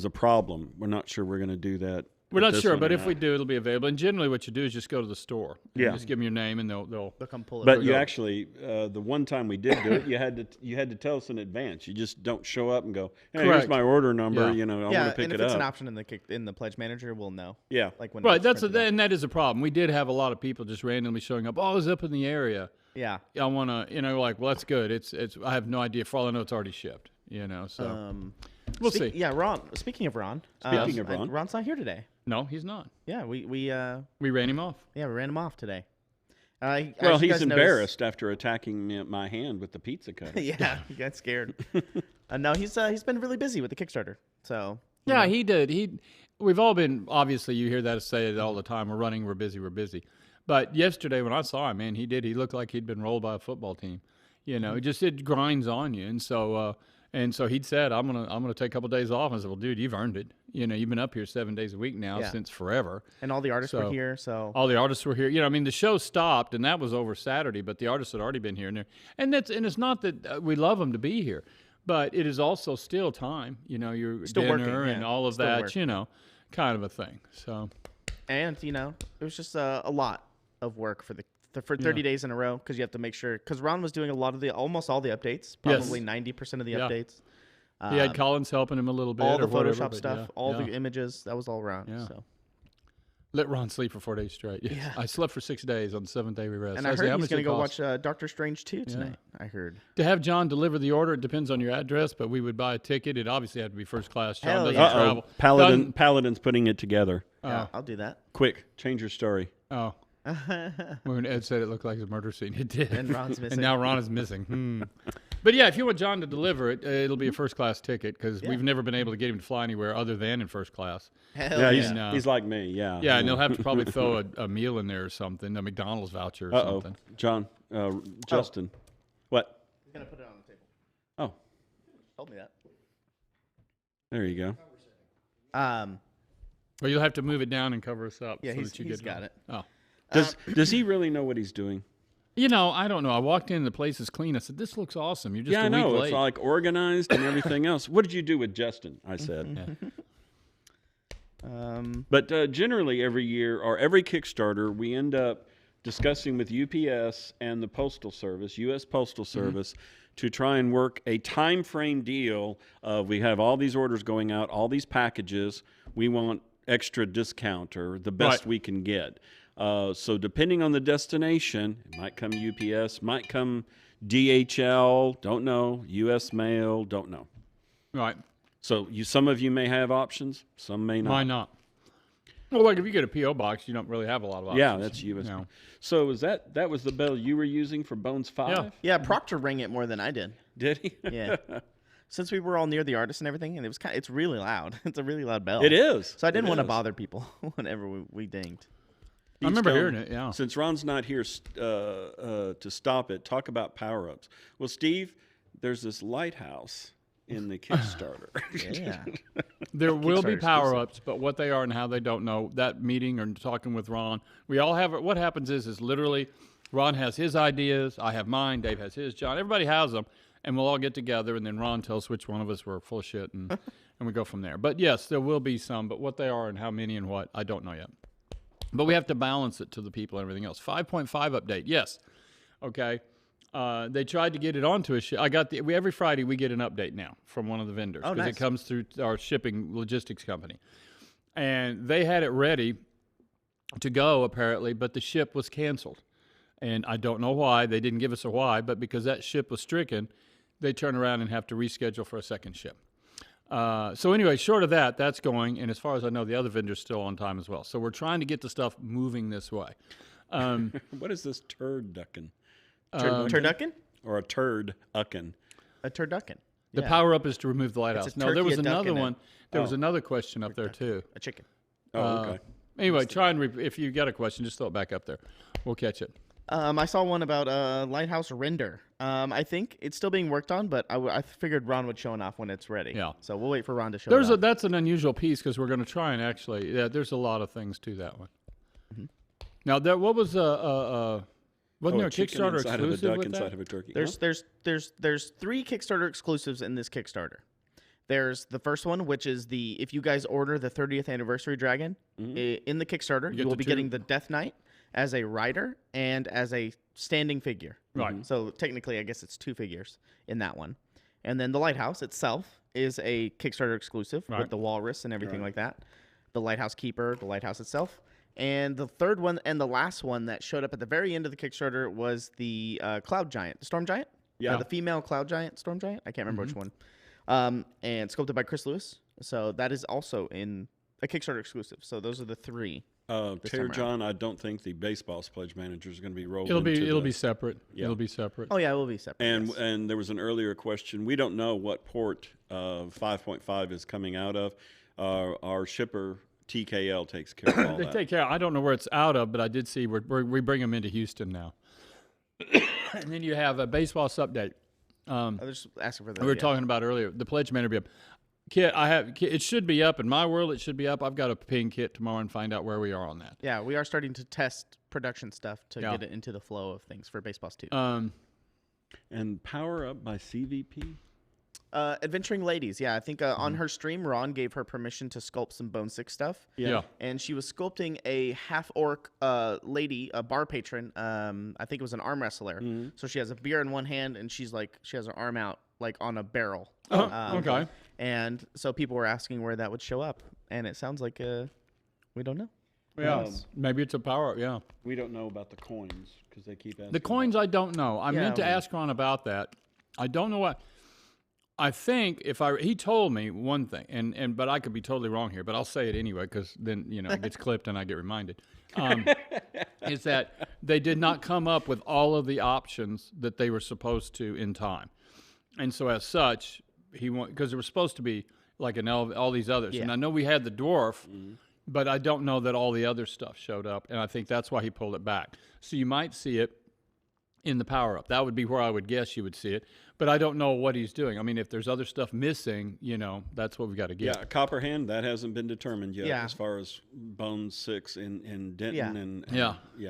Speaker 2: a problem. We're not sure we're going to do that
Speaker 4: We're not
Speaker 2: this
Speaker 4: sure,
Speaker 2: one
Speaker 4: but
Speaker 2: or
Speaker 4: if we
Speaker 2: not.
Speaker 4: do, it'll be available. And generally, what you do is just go to the store. And
Speaker 2: Yeah.
Speaker 4: Just give them your name, and they'll.
Speaker 3: They'll come pull it.
Speaker 2: But
Speaker 3: up.
Speaker 2: you actually, the one time we did do it, you had to tell us in advance. You just don't show up and go, "Hey, here's
Speaker 4: Correct.
Speaker 2: my order number."
Speaker 4: Yeah.
Speaker 2: You know, I
Speaker 3: yeah,
Speaker 2: want to pick
Speaker 3: and
Speaker 2: it
Speaker 3: if it's an
Speaker 2: up.
Speaker 3: option in the pledge manager, we'll know.
Speaker 2: Yeah.
Speaker 3: Like when
Speaker 4: Right,
Speaker 3: it's
Speaker 4: that's
Speaker 3: printed out.
Speaker 4: and that is a problem. We did have a lot of people just randomly showing up. Oh, I was up in the area.
Speaker 3: Yeah.
Speaker 4: I want to, like, well, that's good. It's. I have no idea. For all I know, it's already shipped. So we'll see.
Speaker 3: Yeah, Ron. Speaking of Ron.
Speaker 2: Speaking of Ron.
Speaker 3: Ron's not here today.
Speaker 4: No, he's not.
Speaker 3: Yeah, we
Speaker 4: We ran him off.
Speaker 3: ran him off today.
Speaker 2: Well,
Speaker 3: as you
Speaker 2: he's
Speaker 3: guys
Speaker 2: embarrassed after attacking my hand with the pizza cutter.
Speaker 3: noticed- yeah, he got scared. No, he's been really busy with the Kickstarter. So
Speaker 4: Yeah, he did. We've all been, obviously, you hear that say it all the time. We're running, we're busy, we're busy. But yesterday when I saw him, man, he looked like he'd been rolled by a football team. It grinds on you. And so he'd said, I'm gonna take a couple days off. I said, well, dude, you've earned it. You've been up here 7 days a week now
Speaker 3: Yeah.
Speaker 4: since forever.
Speaker 3: and all the artists
Speaker 4: So-
Speaker 3: were here. So
Speaker 4: All the artists were here. The show stopped, and that was over Saturday. But the artists had already been here, and it's not that we love them to be here, but it is also still time. Your
Speaker 3: Still
Speaker 4: dinner
Speaker 3: working, yeah.
Speaker 4: and all of
Speaker 3: Still
Speaker 4: that.
Speaker 3: work.
Speaker 4: Kind of a thing. So
Speaker 3: and it was just a lot of work for 30 days in a row because you have to make sure because Ron was doing almost all the updates, probably 90% of the
Speaker 4: Yeah.
Speaker 3: updates.
Speaker 4: he had Collins helping him a little bit.
Speaker 3: all the
Speaker 4: or whatever,
Speaker 3: Photoshop
Speaker 4: but
Speaker 3: stuff,
Speaker 4: yeah,
Speaker 3: all
Speaker 4: yeah.
Speaker 3: the images. That was all Ron.
Speaker 4: Yeah.
Speaker 3: So.
Speaker 4: Let Ron sleep for 4 days straight. Yes.
Speaker 3: Yeah.
Speaker 4: I slept for 6 days. On the 7th day we rest.
Speaker 3: And I
Speaker 4: said,
Speaker 3: heard
Speaker 4: how
Speaker 3: he's
Speaker 4: much
Speaker 3: going to
Speaker 4: it
Speaker 3: go
Speaker 4: cost?
Speaker 3: watch Doctor Strange 2 tonight. I heard.
Speaker 4: To have John deliver the order, it depends on your address, but we would buy a ticket. It obviously had to be first class. John
Speaker 3: Hell
Speaker 4: doesn't
Speaker 3: yeah.
Speaker 4: travel.
Speaker 2: Paladin's putting it together.
Speaker 3: Yeah, I'll do that.
Speaker 2: Quick, change your story.
Speaker 4: Oh. When Ed said it looked like a murder scene, it did.
Speaker 3: And Ron's missing.
Speaker 4: And now Ron is missing. But yeah, if you want John to deliver it, it'll be a first class ticket because we've never been able to get him to fly anywhere other than in first class.
Speaker 3: Hell
Speaker 2: Yeah,
Speaker 3: yeah.
Speaker 2: he's like me. Yeah.
Speaker 4: Yeah, and they'll have to probably throw a meal in there or something, a McDonald's voucher or
Speaker 2: Uh-oh.
Speaker 4: something.
Speaker 2: John, Justin. What?
Speaker 3: He's going to put it on the table.
Speaker 2: Oh,
Speaker 3: Told me that.
Speaker 2: there you go.
Speaker 4: Well, you'll have to move it down and cover us up.
Speaker 3: Yeah,
Speaker 4: so
Speaker 3: he's
Speaker 4: that you get
Speaker 3: got it.
Speaker 4: Oh.
Speaker 2: Does he really know what he's doing?
Speaker 4: I don't know. I walked in, the place is clean. I said, this looks awesome. You're just
Speaker 2: Yeah,
Speaker 4: a
Speaker 2: I
Speaker 4: week
Speaker 2: know.
Speaker 4: late.
Speaker 2: It's like organized and everything else. What did you do with Justin? I said. But generally, every year or every Kickstarter, we end up discussing with UPS and the Postal Service, U.S. Postal Service, to try and work a time frame deal of we have all these orders going out, all these packages. We want extra discount or the best
Speaker 4: Right.
Speaker 2: we can get. So depending on the destination, it might come UPS, might come DHL, don't know, U.S. Mail, don't know.
Speaker 4: Right.
Speaker 2: So some of you may have options, some may not.
Speaker 4: Why not? Well, like if you get a P.O. box, you don't really have a lot of options.
Speaker 2: Yeah, that's U.S.
Speaker 4: No.
Speaker 2: So that was the bell you were using for Bones 5?
Speaker 4: Yeah.
Speaker 3: Yeah, Proctor rang it more than I did.
Speaker 2: Did he?
Speaker 3: Yeah. Since we were all near the artist and everything, and it's really loud. It's a really loud bell.
Speaker 2: It is.
Speaker 3: So I didn't
Speaker 2: It
Speaker 3: want to
Speaker 2: is.
Speaker 3: bother people whenever we dinged.
Speaker 4: I remember
Speaker 2: Stone,
Speaker 4: hearing it, yeah.
Speaker 2: Since Ron's not here to stop it, talk about power-ups. Well, Steve, there's this lighthouse in the Kickstarter.
Speaker 3: Yeah.
Speaker 4: There will be
Speaker 3: Kickstarter
Speaker 4: power-ups, but what they are and how they don't know. That meeting or talking with Ron, we all have. What happens is literally, Ron has his ideas, I have mine, Dave has his, John. Everybody has them, and we'll all get together, and then Ron tells which one of us were full of shit, and we go from there. But yes, there will be some, but what they are and how many and what, I don't know yet. But we have to balance it to the people and everything else. 5.5 update, yes. Okay. They tried to get it onto a ship. Every Friday we get an update now from one of the vendors
Speaker 3: Oh,
Speaker 4: because
Speaker 3: nice.
Speaker 4: it comes through our shipping logistics company, and they had it ready to go apparently, but the ship was canceled, and I don't know why. They didn't give us a why, but because that ship was stricken, they turn around and have to reschedule for a second ship. So anyway, short of that, that's going, and as far as I know, the other vendor's still on time as well. So we're trying to get the stuff moving this way.
Speaker 2: What is this turducken?
Speaker 3: Turducken?
Speaker 2: Or a turducken?
Speaker 3: A turducken.
Speaker 4: The
Speaker 3: Yeah.
Speaker 4: power up is to remove the lighthouse.
Speaker 3: a
Speaker 4: No, there was
Speaker 3: turkey, a duck,
Speaker 4: another
Speaker 3: and a-
Speaker 4: one. There was another question up there too.
Speaker 3: A chicken.
Speaker 2: Oh, okay.
Speaker 4: Anyway, try and if you got a question, just throw it back up there. We'll catch it.
Speaker 3: I saw one about lighthouse render. I think it's still being worked on, but I figured Ron would show it off when it's ready.
Speaker 4: Yeah.
Speaker 3: So we'll wait for Ron to show it off.
Speaker 4: That's an unusual piece because we're going to try and actually. Yeah, there's a lot of things to that one. Now, what was wasn't there a
Speaker 2: chicken
Speaker 4: Kickstarter
Speaker 2: inside of a
Speaker 4: exclusive
Speaker 2: duck
Speaker 4: with
Speaker 2: inside
Speaker 4: that?
Speaker 2: of a turkey.
Speaker 3: There's 3 Kickstarter exclusives in this Kickstarter. There's the first one, which is if you guys order the 30th anniversary dragon in the Kickstarter, you will be getting the Death Knight as a rider and as a standing figure.
Speaker 4: Right.
Speaker 3: So technically, I guess it's 2 figures in that one. And then the Lighthouse itself is a Kickstarter exclusive with the walrus and everything like that. The Lighthouse Keeper, the Lighthouse itself. And the third one and the last one that showed up at the very end of the Kickstarter was the Cloud Giant, the Storm Giant.
Speaker 2: Yeah.
Speaker 3: The female Cloud Giant, Storm Giant. I can't remember which one. And sculpted by Chris Lewis. So that is also in a Kickstarter exclusive. So those are the 3.
Speaker 2: Terry John, I don't think the Baseball's pledge manager is going to be rolled.
Speaker 4: It'll be separate.
Speaker 2: Yeah.
Speaker 4: It'll be separate.
Speaker 3: Oh yeah, it will be separate.
Speaker 2: And
Speaker 3: yes.
Speaker 2: and there was an earlier question. We don't know what port 5.5 is coming out of. Our shipper TKL takes care of all
Speaker 4: They
Speaker 2: that.
Speaker 4: take care. I don't know where it's out of, but I did see we bring them into Houston now. And then you have a baseball update.
Speaker 3: I was just asking for that.
Speaker 4: We were talking about earlier. The pledge manager be up. Kit, it should be up in my world. It should be up. I've got to ping Kit tomorrow and find out where we are on that.
Speaker 3: Yeah, we are starting to test production stuff to get it into the flow of things for Baseballs 2.
Speaker 2: And Power Up by CVP.
Speaker 3: Adventuring Ladies. Yeah, I think on her stream, Ron gave her permission to sculpt some Bone Sick stuff.
Speaker 4: Yeah.
Speaker 3: And she was sculpting a half-orc lady, a bar patron. I think it was an arm wrestler. So she has a beer in one hand, and she has her arm out like on a barrel.
Speaker 4: Okay.
Speaker 3: And so people were asking where that would show up, and it sounds like we don't know.
Speaker 4: Yeah. Maybe it's a power up. Yeah.
Speaker 2: We don't know about the coins because they keep asking.
Speaker 4: The coins, I don't know. I meant to ask Ron about that. I don't know what. I think he told me one thing, but I could be totally wrong here, but I'll say it anyway because then it gets clipped and I get reminded. Is that they did not come up with all of the options that they were supposed to in time, and so as such, because there was supposed to be like all these others, and I know we had the dwarf. But I don't know that all the other stuff showed up, and I think that's why he pulled it back. So you might see it in the power-up. That would be where I would guess you would see it, but I don't know what he's doing. I mean, if there's other stuff missing, that's what we've got to get.
Speaker 2: Yeah, Copperhand, that hasn't been determined yet as far as Bone 6 in Denton.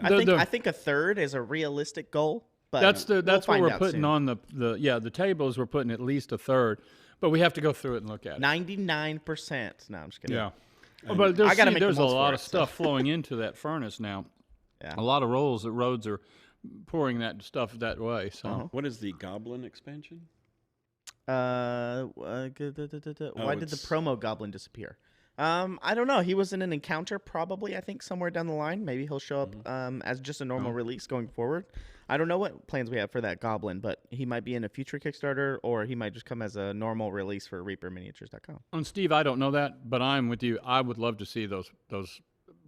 Speaker 3: I think a third is a realistic goal, but
Speaker 4: that's what we're putting on the tables. We're putting at least a third, but we have to go through it and look at it.
Speaker 3: 99%. No, I'm just kidding.
Speaker 4: Yeah. But there's a lot of
Speaker 3: so.
Speaker 4: stuff flowing into that furnace now.
Speaker 3: Yeah.
Speaker 4: A lot of roads are pouring that stuff that way. So
Speaker 2: What is the Goblin expansion?
Speaker 3: Why did the promo goblin disappear? I don't know. He was in an encounter probably, I think, somewhere down the line. Maybe he'll show up as just a normal release going forward. I don't know what plans we have for that goblin, but he might be in a future Kickstarter or he might just come as a normal release for reaperminiatures.com.
Speaker 4: And Steve, I don't know that, but I'm with you. I would love to see those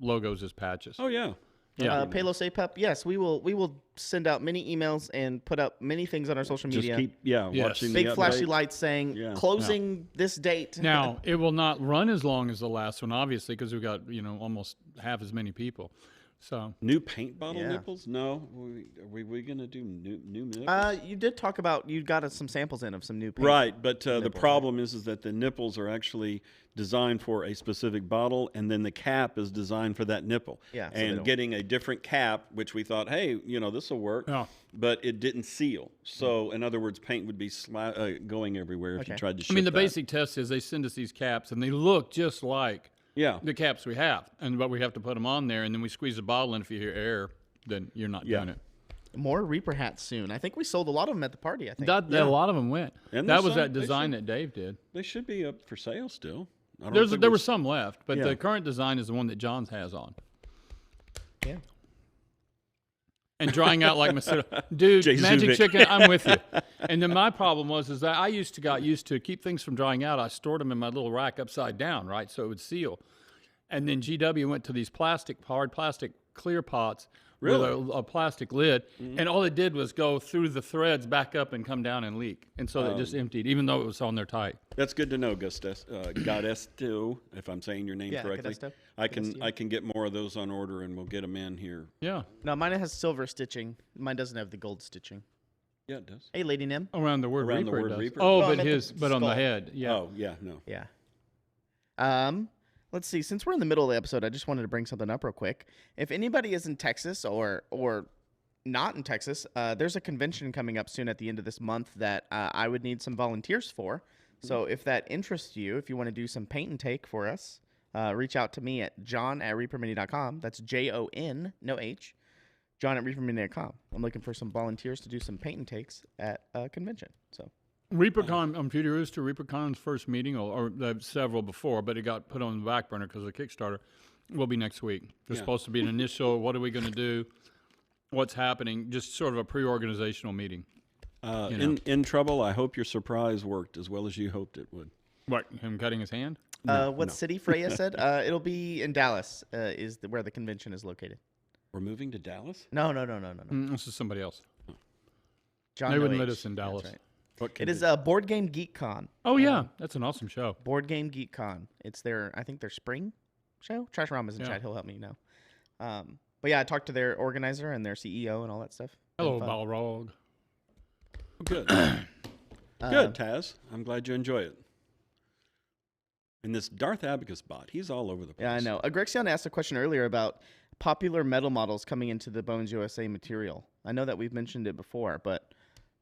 Speaker 4: logos as patches.
Speaker 2: Oh, yeah.
Speaker 4: Yeah.
Speaker 3: Palos Apep, yes, we will send out many emails and put up many things on our social media.
Speaker 2: Just keep, watching
Speaker 3: big
Speaker 2: the
Speaker 3: flashy
Speaker 2: update.
Speaker 3: lights saying closing this date.
Speaker 4: Now, it will not run as long as the last one, obviously, because we've got, almost half as many people. So
Speaker 2: new paint bottle nipples? No, are we going to do new nipples?
Speaker 3: You did talk about you got us some samples in of some new paint.
Speaker 2: Right, but the problem is that the nipples are actually designed for a specific bottle, and then the cap is designed for that nipple.
Speaker 3: Yeah,
Speaker 2: and getting a different cap, which we thought, hey, this will work, but it didn't seal. So, in other words, paint would be going everywhere if you tried to ship
Speaker 4: the
Speaker 2: that.
Speaker 4: basic test is they send us these caps, and they look just like the caps we have, but we have to put them on there, and then we squeeze a bottle, and if you hear air, then you're not doing it.
Speaker 3: More Reaper hats soon. I think we sold a lot of them at the party. I think
Speaker 4: a lot of them went.
Speaker 2: And
Speaker 4: that was that design that Dave did.
Speaker 2: They should be up for sale still.
Speaker 4: There were some left, but the current design is the one that John's has on.
Speaker 3: Yeah.
Speaker 4: And drying out like Macedo. Dude,
Speaker 2: Jay
Speaker 4: Magic
Speaker 2: Zubik.
Speaker 4: Chicken, I'm with you. And then my problem was that I got used to keep things from drying out. I stored them in my little rack upside down, right, so it would seal. And then GW went to these hard plastic clear pots with a plastic lid, and all it did was go through the threads back up and come down and leak. And so they just emptied, even though it was on there tight.
Speaker 2: That's good to know, Godesto, if I'm saying your name correctly.
Speaker 3: Godesto.
Speaker 2: I can get more of those on order, and we'll get them in here.
Speaker 4: Yeah.
Speaker 3: No, mine has silver stitching. Mine doesn't have the gold stitching.
Speaker 2: Yeah, it does.
Speaker 3: Hey, Lady Nim.
Speaker 4: Around the word
Speaker 2: Around the
Speaker 4: Reaper.
Speaker 2: word
Speaker 4: it does.
Speaker 2: Reaper.
Speaker 4: Oh,
Speaker 3: No, I
Speaker 4: but
Speaker 3: meant the
Speaker 4: on the
Speaker 3: skull.
Speaker 4: head. Yeah.
Speaker 2: Oh, yeah, no.
Speaker 3: Yeah. Let's see. Since we're in the middle of the episode, I just wanted to bring something up real quick. If anybody is in Texas or not in Texas, there's a convention coming up soon at the end of this month that I would need some volunteers for. So if that interests you, if you want to do some paint and take for us, reach out to me at john@reapermini.com. That's Jon, no H. John@reapermini.com. I'm looking for some volunteers to do some paint and takes at a convention. So
Speaker 4: ReaperCon, Peter Rooster, ReaperCon's first meeting, or several before, but it got put on the back burner because of the Kickstarter, will be next week. There's supposed to be an initial, what are we going to do, what's happening, just sort of a pre-organizational meeting.
Speaker 2: In trouble, I hope your surprise worked as well as you hoped it would.
Speaker 4: What, him cutting his hand?
Speaker 3: what city Freya said? It'll be in Dallas, where the convention is located.
Speaker 2: We're moving to Dallas?
Speaker 3: No.
Speaker 4: This is somebody else.
Speaker 3: John
Speaker 4: They
Speaker 3: No
Speaker 4: wouldn't let
Speaker 3: H.
Speaker 4: us in Dallas.
Speaker 3: That's right.
Speaker 2: What
Speaker 3: It is Board Game Geek Con.
Speaker 4: Oh, yeah. That's an awesome show.
Speaker 3: Board Game Geek Con. It's I think their spring show. Trash Ram is in chat. He'll help me know. But yeah, I talked to their organizer and their CEO and all that stuff.
Speaker 4: Hello,
Speaker 3: Been fun.
Speaker 4: Balrog.
Speaker 2: Good. Good, Taz. I'm glad you enjoy it. And this Darth Abacus bot, he's all over the place.
Speaker 3: Yeah, I know. Grexion asked a question earlier about popular metal models coming into the Bones USA material. I know that we've mentioned it before, but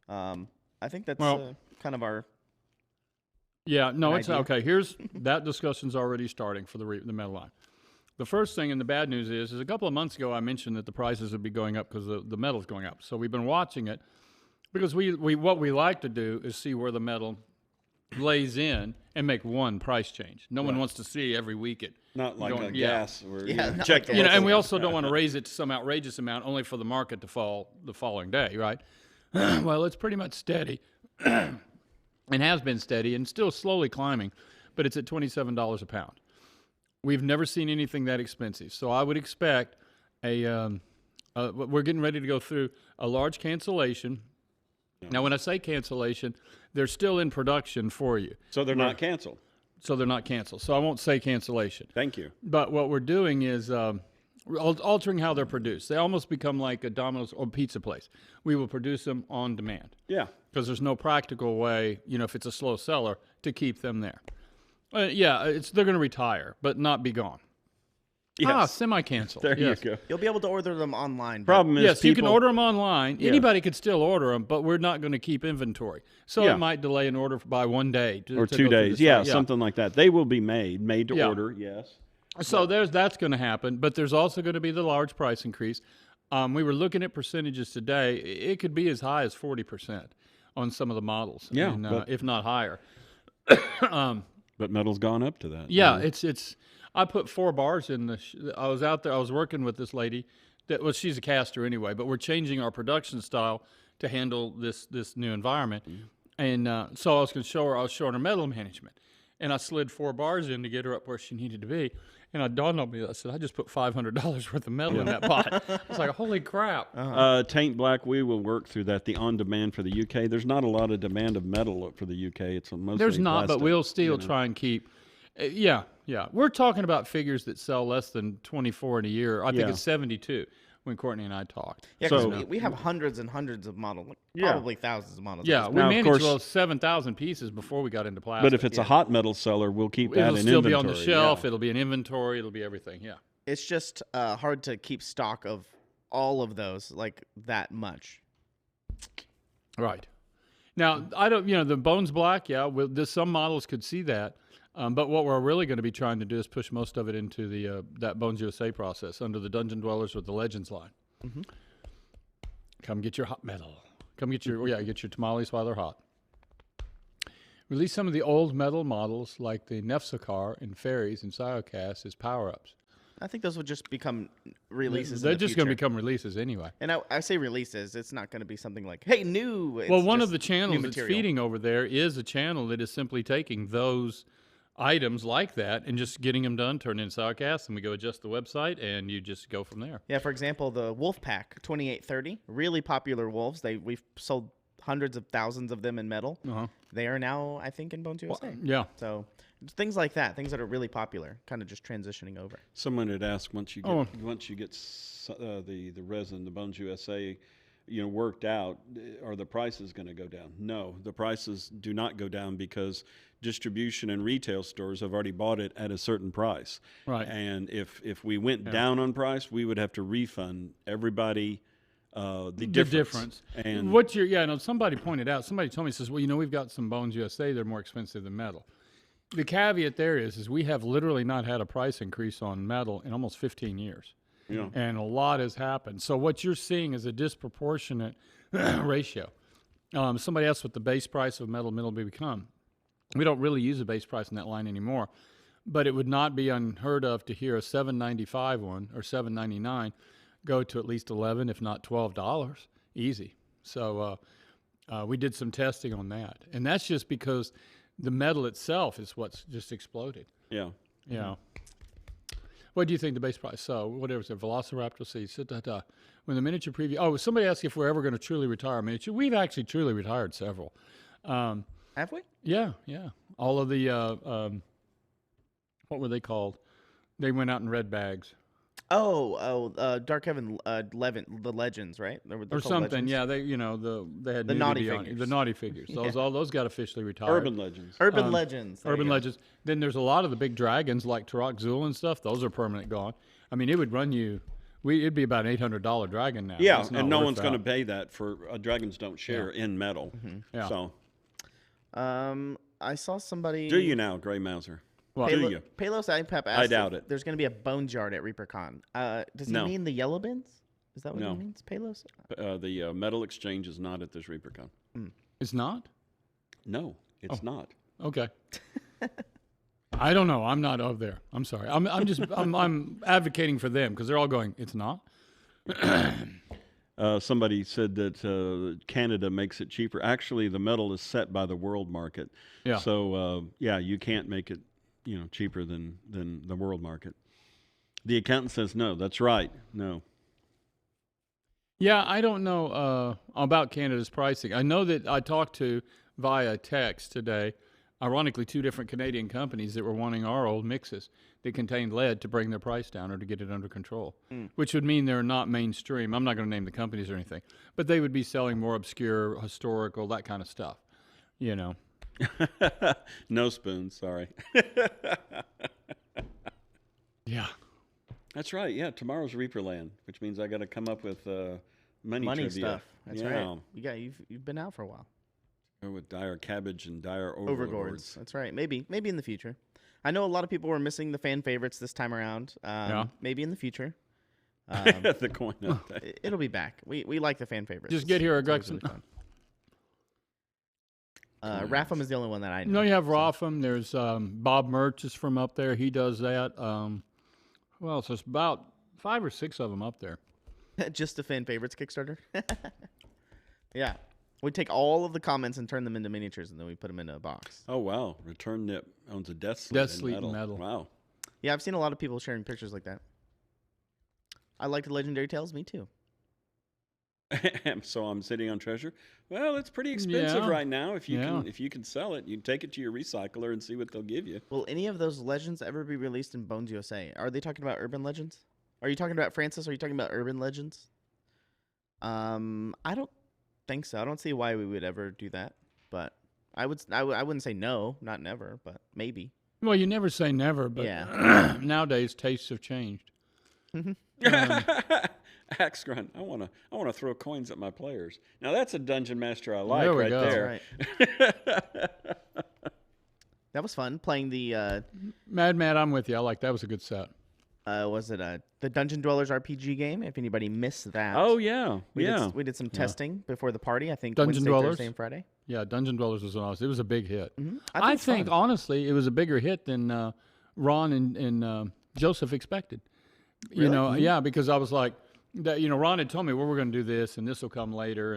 Speaker 3: I think that's kind of our...
Speaker 4: Yeah, no, it's
Speaker 3: idea.
Speaker 4: okay. Here's that discussion's already starting for the metal line. The first thing and the bad news is a couple of months ago I mentioned that the prices would be going up because the metal's going up. So we've been watching it because what we like to do is see where the metal lays in and make one price change. No one wants to see every week it.
Speaker 2: Not like a gas. Or,
Speaker 3: not
Speaker 2: check
Speaker 3: like
Speaker 2: the
Speaker 3: a-
Speaker 4: And we
Speaker 2: local-
Speaker 4: also don't want to raise it to some outrageous amount only for the market to fall the following day, right? Well, it's pretty much steady and has been steady and still slowly climbing, but it's at $27 a pound. We've never seen anything that expensive. So I would expect we're getting ready to go through a large cancellation. Now, when I say cancellation, they're still in production for you.
Speaker 2: So they're not canceled.
Speaker 4: So they're not canceled. So I won't say cancellation.
Speaker 2: Thank you.
Speaker 4: But what we're doing is we're altering how they're produced. They almost become like a Domino's or pizza place. We will produce them on demand
Speaker 2: Yeah.
Speaker 4: because there's no practical way, if it's a slow seller, to keep them there. They're going to retire, but not be gone.
Speaker 2: Yes.
Speaker 4: Semi-canceled.
Speaker 2: There
Speaker 4: Yes.
Speaker 2: you go.
Speaker 3: You'll be able to order them online. but-
Speaker 2: Problem is,
Speaker 4: Yes, you can
Speaker 2: people-
Speaker 4: order them online.
Speaker 2: Yes.
Speaker 4: Anybody could still order them, but we're not going to keep inventory. So
Speaker 2: Yeah.
Speaker 4: it might delay an order by one day.
Speaker 2: or 2 days. Yeah, something like that. They will be made to
Speaker 4: Yeah.
Speaker 2: order. Yes.
Speaker 4: So that's going to happen, but there's also going to be the large price increase. We were looking at percentages today. It could be as high as 40% on some of the models.
Speaker 2: Yeah,
Speaker 4: and,
Speaker 2: but-
Speaker 4: if not higher.
Speaker 2: But metal's gone up to that.
Speaker 4: Yeah, it's. I put 4 bars in the. I was out there. I was working with this lady. She's a caster anyway, but we're changing our production style to handle this new environment. And so I was going to show her. I was showing her metal management, and I slid 4 bars in to get her up where she needed to be. And I dawned on me. I said, I just put $500 worth of metal in that pot. I was like, holy crap!
Speaker 2: Taint Black, we will work through that. The on-demand for the UK. There's not a lot of demand of metal for the UK. It's mostly
Speaker 4: There's not,
Speaker 2: plastic,
Speaker 4: but we'll still try and keep. Yeah. We're talking about figures that sell less than 24 in a year. I think
Speaker 2: Yeah.
Speaker 4: it's 72 when Courtney and I talked.
Speaker 3: Yeah, 'cause
Speaker 2: So-
Speaker 3: we have hundreds and hundreds of models,
Speaker 2: Yeah.
Speaker 3: probably thousands of models.
Speaker 4: Yeah, we
Speaker 2: Now, of
Speaker 4: managed
Speaker 2: course-
Speaker 4: well 7,000 pieces before we got into plastic.
Speaker 2: But if it's a hot metal seller, we'll keep that
Speaker 4: it'll
Speaker 2: in
Speaker 4: still
Speaker 2: inventory.
Speaker 4: be on the shelf.
Speaker 2: Yeah.
Speaker 4: It'll be in inventory. It'll be everything. Yeah.
Speaker 3: It's just hard to keep stock of all of those like that much.
Speaker 4: Right. Now, I don't, the Bones Black, some models could see that. But what we're really going to be trying to do is push most of it into the that Bones USA process under the Dungeon Dwellers with the Legends line.
Speaker 3: Mm-hmm.
Speaker 4: Come get your hot metal. Come get your get your tamales while they're hot. Release some of the old metal models like the Nefsakar and Fairies and Siocast as power-ups.
Speaker 3: I think those would just become releases.
Speaker 4: They're
Speaker 3: in the
Speaker 4: just going to
Speaker 3: future.
Speaker 4: become releases anyway.
Speaker 3: And I say releases. It's not going to be something like, hey, new. It's
Speaker 4: Well, one of
Speaker 3: just
Speaker 4: the channels
Speaker 3: new
Speaker 4: that's
Speaker 3: material.
Speaker 4: feeding over there is a channel that is simply taking those items like that and just getting them done, turn in Siocast, and we go adjust the website, and you just go from there.
Speaker 3: Yeah, for example, the Wolf Pack 2830, really popular wolves. We've sold hundreds of thousands of them in metal.
Speaker 4: Uh-huh.
Speaker 3: They are now, I think, in Bones USA.
Speaker 4: Yeah.
Speaker 3: So things like that, things that are really popular, kind of just transitioning over.
Speaker 2: Someone had asked once you get the resin, the Bones USA, worked out, are the prices going to go down? No, the prices do not go down because distribution and retail stores have already bought it at a certain price.
Speaker 4: Right.
Speaker 2: And if we went down on price, we would have to refund everybody the
Speaker 4: The
Speaker 2: difference.
Speaker 4: difference.
Speaker 2: And
Speaker 4: What you're, yeah, no, somebody pointed out, somebody told me, says, well, we've got some Bones USA, they're more expensive than metal. The caveat there is we have literally not had a price increase on metal in almost 15 years.
Speaker 2: Yeah.
Speaker 4: And a lot has happened. So what you're seeing is a disproportionate ratio. Somebody asked what the base price of metal will become. We don't really use a base price in that line anymore, but it would not be unheard of to hear a $7.95 one or $7.99 go to at least $11, if not $12, easy. So we did some testing on that, and that's just because the metal itself is what's just exploded.
Speaker 2: Yeah.
Speaker 4: Yeah. What do you think the base price? So whatever it's a Velociraptor C. When the miniature preview. Oh, somebody asked if we're ever going to truly retire a miniature. We've actually truly retired several.
Speaker 3: Have we?
Speaker 4: Yeah. All of the what were they called? They went out in red bags
Speaker 3: Dark Heaven, the Legends, right? They're
Speaker 4: or
Speaker 3: called
Speaker 4: something.
Speaker 3: Legends.
Speaker 4: Yeah, they had
Speaker 3: The naughty
Speaker 4: nudity on it.
Speaker 3: figures.
Speaker 4: The naughty figures. All those got officially retired.
Speaker 2: Urban Legends.
Speaker 3: Urban Legends. There you
Speaker 4: Urban
Speaker 3: go.
Speaker 4: Legends. Then there's a lot of the big dragons like Turok Zul and stuff. Those are permanent gone. I mean, it would run you. It'd be about an $800 dragon now.
Speaker 2: Yeah,
Speaker 4: It's not
Speaker 2: and no
Speaker 4: worth
Speaker 2: one's going to
Speaker 4: that.
Speaker 2: pay that for dragons don't share in metal.
Speaker 4: Yeah.
Speaker 2: So
Speaker 3: I saw somebody.
Speaker 2: do you now, Gray Mouser?
Speaker 4: Well,
Speaker 2: do you?
Speaker 3: Palos iPep asked
Speaker 2: doubt
Speaker 3: if
Speaker 2: it.
Speaker 3: there's going to be a Bones Yard at ReaperCon. Does he
Speaker 2: No.
Speaker 3: mean the yellow bins? Is that what
Speaker 2: No.
Speaker 3: he means, Palos?
Speaker 2: The metal exchange is not at this ReaperCon.
Speaker 4: It's not?
Speaker 2: No, it's not.
Speaker 4: Okay. I don't know. I'm not over there. I'm sorry. I'm advocating for them because they're all going, it's not?
Speaker 2: Somebody said that Canada makes it cheaper. Actually, the metal is set by the world market.
Speaker 4: Yeah.
Speaker 2: So, you can't make it, cheaper than the world market. The accountant says no. That's right. No.
Speaker 4: Yeah, I don't know about Canada's pricing. I know that I talked to via text today, ironically, 2 different Canadian companies that were wanting our old mixes that contained lead to bring their price down or to get it under control, which would mean they're not mainstream. I'm not going to name the companies or anything, but they would be selling more obscure, historical, that kind of stuff,
Speaker 2: No spoons, sorry.
Speaker 4: Yeah.
Speaker 2: That's right. Yeah, tomorrow's Reaperland, which means I got to come up with money trivia.
Speaker 3: stuff. That's
Speaker 2: yeah.
Speaker 3: right. You've been out for a while.
Speaker 2: Or with dire cabbage and dire
Speaker 3: Overgords.
Speaker 2: overlords.
Speaker 3: That's right. Maybe in the future. I know a lot of people were missing the fan favorites this time around. Maybe in the future.
Speaker 2: The coin update.
Speaker 3: It'll be back. We like the fan favorites.
Speaker 4: Just get here,
Speaker 3: It's always
Speaker 4: Gregson.
Speaker 3: really fun. Rapham is the only one that I know.
Speaker 4: No, you have Rotham. There's Bob Mertz is from up there. He does that. Well, so it's about 5 or 6 of them up there.
Speaker 3: Just the fan favorites Kickstarter. Yeah. We take all of the comments and turn them into miniatures, and then we put them in a box.
Speaker 2: Oh, wow. Return Nip owns a Death Sleep
Speaker 4: Death
Speaker 2: in
Speaker 4: Sleep
Speaker 2: metal.
Speaker 4: metal.
Speaker 2: Wow.
Speaker 3: Yeah, I've seen a lot of people sharing pictures like that. I like the Legendary Tales. Me too.
Speaker 2: So I'm sitting on treasure. Well, it's pretty expensive
Speaker 4: Yeah.
Speaker 2: right now. If you
Speaker 4: Yeah.
Speaker 2: can sell it, you take it to your recycler and see what they'll give you.
Speaker 3: Will any of those legends ever be released in Bones USA? Are they talking about Urban Legends? Are you talking about Francis? Are you talking about Urban Legends? I don't think so. I don't see why we would ever do that. But I wouldn't say no, not never, but maybe.
Speaker 4: Well, you never say never, but
Speaker 3: Yeah.
Speaker 4: nowadays tastes have changed.
Speaker 2: Axe Grunt, I wanna throw coins at my players. Now that's a dungeon master I like
Speaker 4: There we
Speaker 2: right
Speaker 4: go.
Speaker 2: there.
Speaker 3: Right. That was fun playing the.
Speaker 4: Mad, I'm with you. I like that. Was a good set.
Speaker 3: Was it the Dungeon Dwellers RPG game? If anybody missed that.
Speaker 2: Oh yeah,
Speaker 3: We did some testing before the party. I think
Speaker 4: Dungeon
Speaker 3: Wednesday,
Speaker 4: Dwellers?
Speaker 3: Thursday, and Friday.
Speaker 4: Yeah, Dungeon Dwellers was awesome. It was a big hit.
Speaker 3: I
Speaker 4: I
Speaker 3: it's
Speaker 4: think
Speaker 3: fun.
Speaker 4: honestly, it was a bigger hit than Ron and Joseph expected. You know, yeah, because I was like, that. You know, Ron had told me, well, we're going to do this, and this will come later,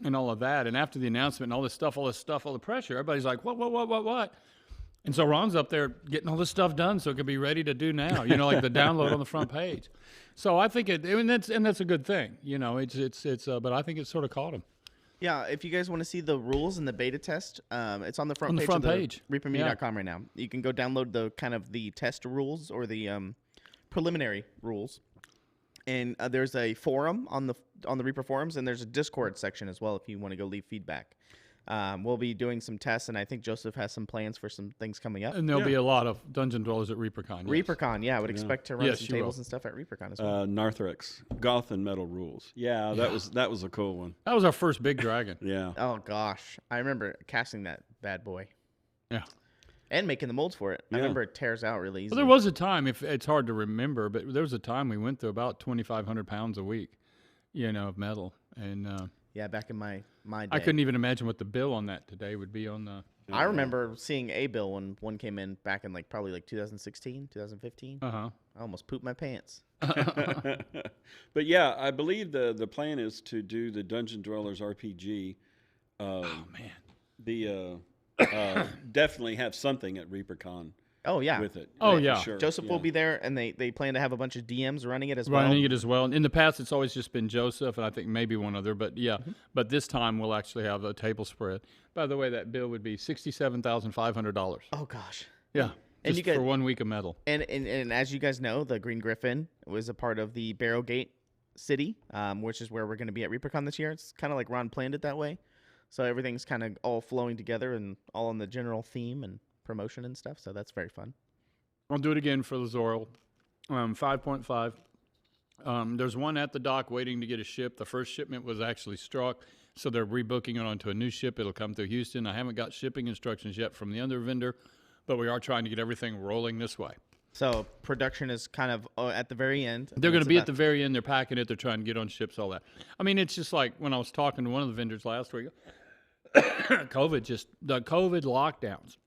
Speaker 4: and all of that. And after the announcement, and all this stuff, all the pressure, everybody's like, what? And so Ron's up there getting all this stuff done, so it could be ready to do now. You know, like the download on the front page. So I think that's a good thing. You know, it's but I think it sort of caught him.
Speaker 3: Yeah, if you guys want to see the rules in the beta test, it's on the front
Speaker 4: On the
Speaker 3: page
Speaker 4: front
Speaker 3: of
Speaker 4: page.
Speaker 3: reapermedia.com right now. You can go download the test rules or the preliminary rules. And there's a forum on the Reaper forums, and there's a Discord section as well if you want to go leave feedback. We'll be doing some tests, and I think Joseph has some plans for some things coming up.
Speaker 4: And there'll be a lot of Dungeon Dwellers at ReaperCon. Yes.
Speaker 3: ReaperCon, yeah, I would expect to run
Speaker 4: Yes,
Speaker 3: some
Speaker 4: you will.
Speaker 3: tables and stuff at ReaperCon as well.
Speaker 2: Narthrex, Goth and Metal Rules. Yeah, that was a cool one.
Speaker 4: That was our first big dragon.
Speaker 2: Yeah.
Speaker 3: Oh gosh, I remember casting that bad boy.
Speaker 4: Yeah.
Speaker 3: And making the molds for it. I
Speaker 2: Yeah.
Speaker 3: remember it tears out really easy.
Speaker 4: Well, there was a time, if it's hard to remember, but there was a time we went through about 2,500 pounds a week, of metal. And
Speaker 3: Yeah, back in my day.
Speaker 4: I couldn't even imagine what the bill on that today would be on the.
Speaker 3: I remember seeing a bill when one came in back in probably 2016, 2015.
Speaker 4: Uh-huh.
Speaker 3: I almost pooped my pants.
Speaker 2: But yeah, I believe the plan is to do the Dungeon Dwellers RPG.
Speaker 4: Oh, man.
Speaker 2: The definitely have something at ReaperCon
Speaker 3: Oh yeah.
Speaker 2: with it.
Speaker 4: Oh,
Speaker 2: for
Speaker 4: yeah.
Speaker 2: sure.
Speaker 3: Joseph will
Speaker 2: Yeah.
Speaker 3: be there, and they plan to have a bunch of DMs running it as well.
Speaker 4: Running it as well. In the past, it's always just been Joseph, and I think maybe one other. But yeah, but this time we'll actually have a table spread. By the way, that bill would be $67,500.
Speaker 3: Oh gosh.
Speaker 4: Yeah,
Speaker 3: And
Speaker 4: just
Speaker 3: you get-
Speaker 4: for 1 week of metal.
Speaker 3: And as you guys know, the Green Griffin was a part of the Barrowgate City, which is where we're going to be at ReaperCon this year. It's kind of like Ron planned it that way, so everything's kind of all flowing together and all on the general theme and promotion and stuff. So that's very fun.
Speaker 4: I'll do it again for the Zoral. 5.5. There's one at the dock waiting to get a ship. The first shipment was actually struck, so they're rebooking it onto a new ship. It'll come through Houston. I haven't got shipping instructions yet from the other vendor, but we are trying to get everything rolling this way.
Speaker 3: So production is kind of at the very end.
Speaker 4: They're going to be at the very end. They're packing it. They're trying to get on ships, all that. I mean, it's just like when I was talking to one of the vendors last week, the COVID lockdowns.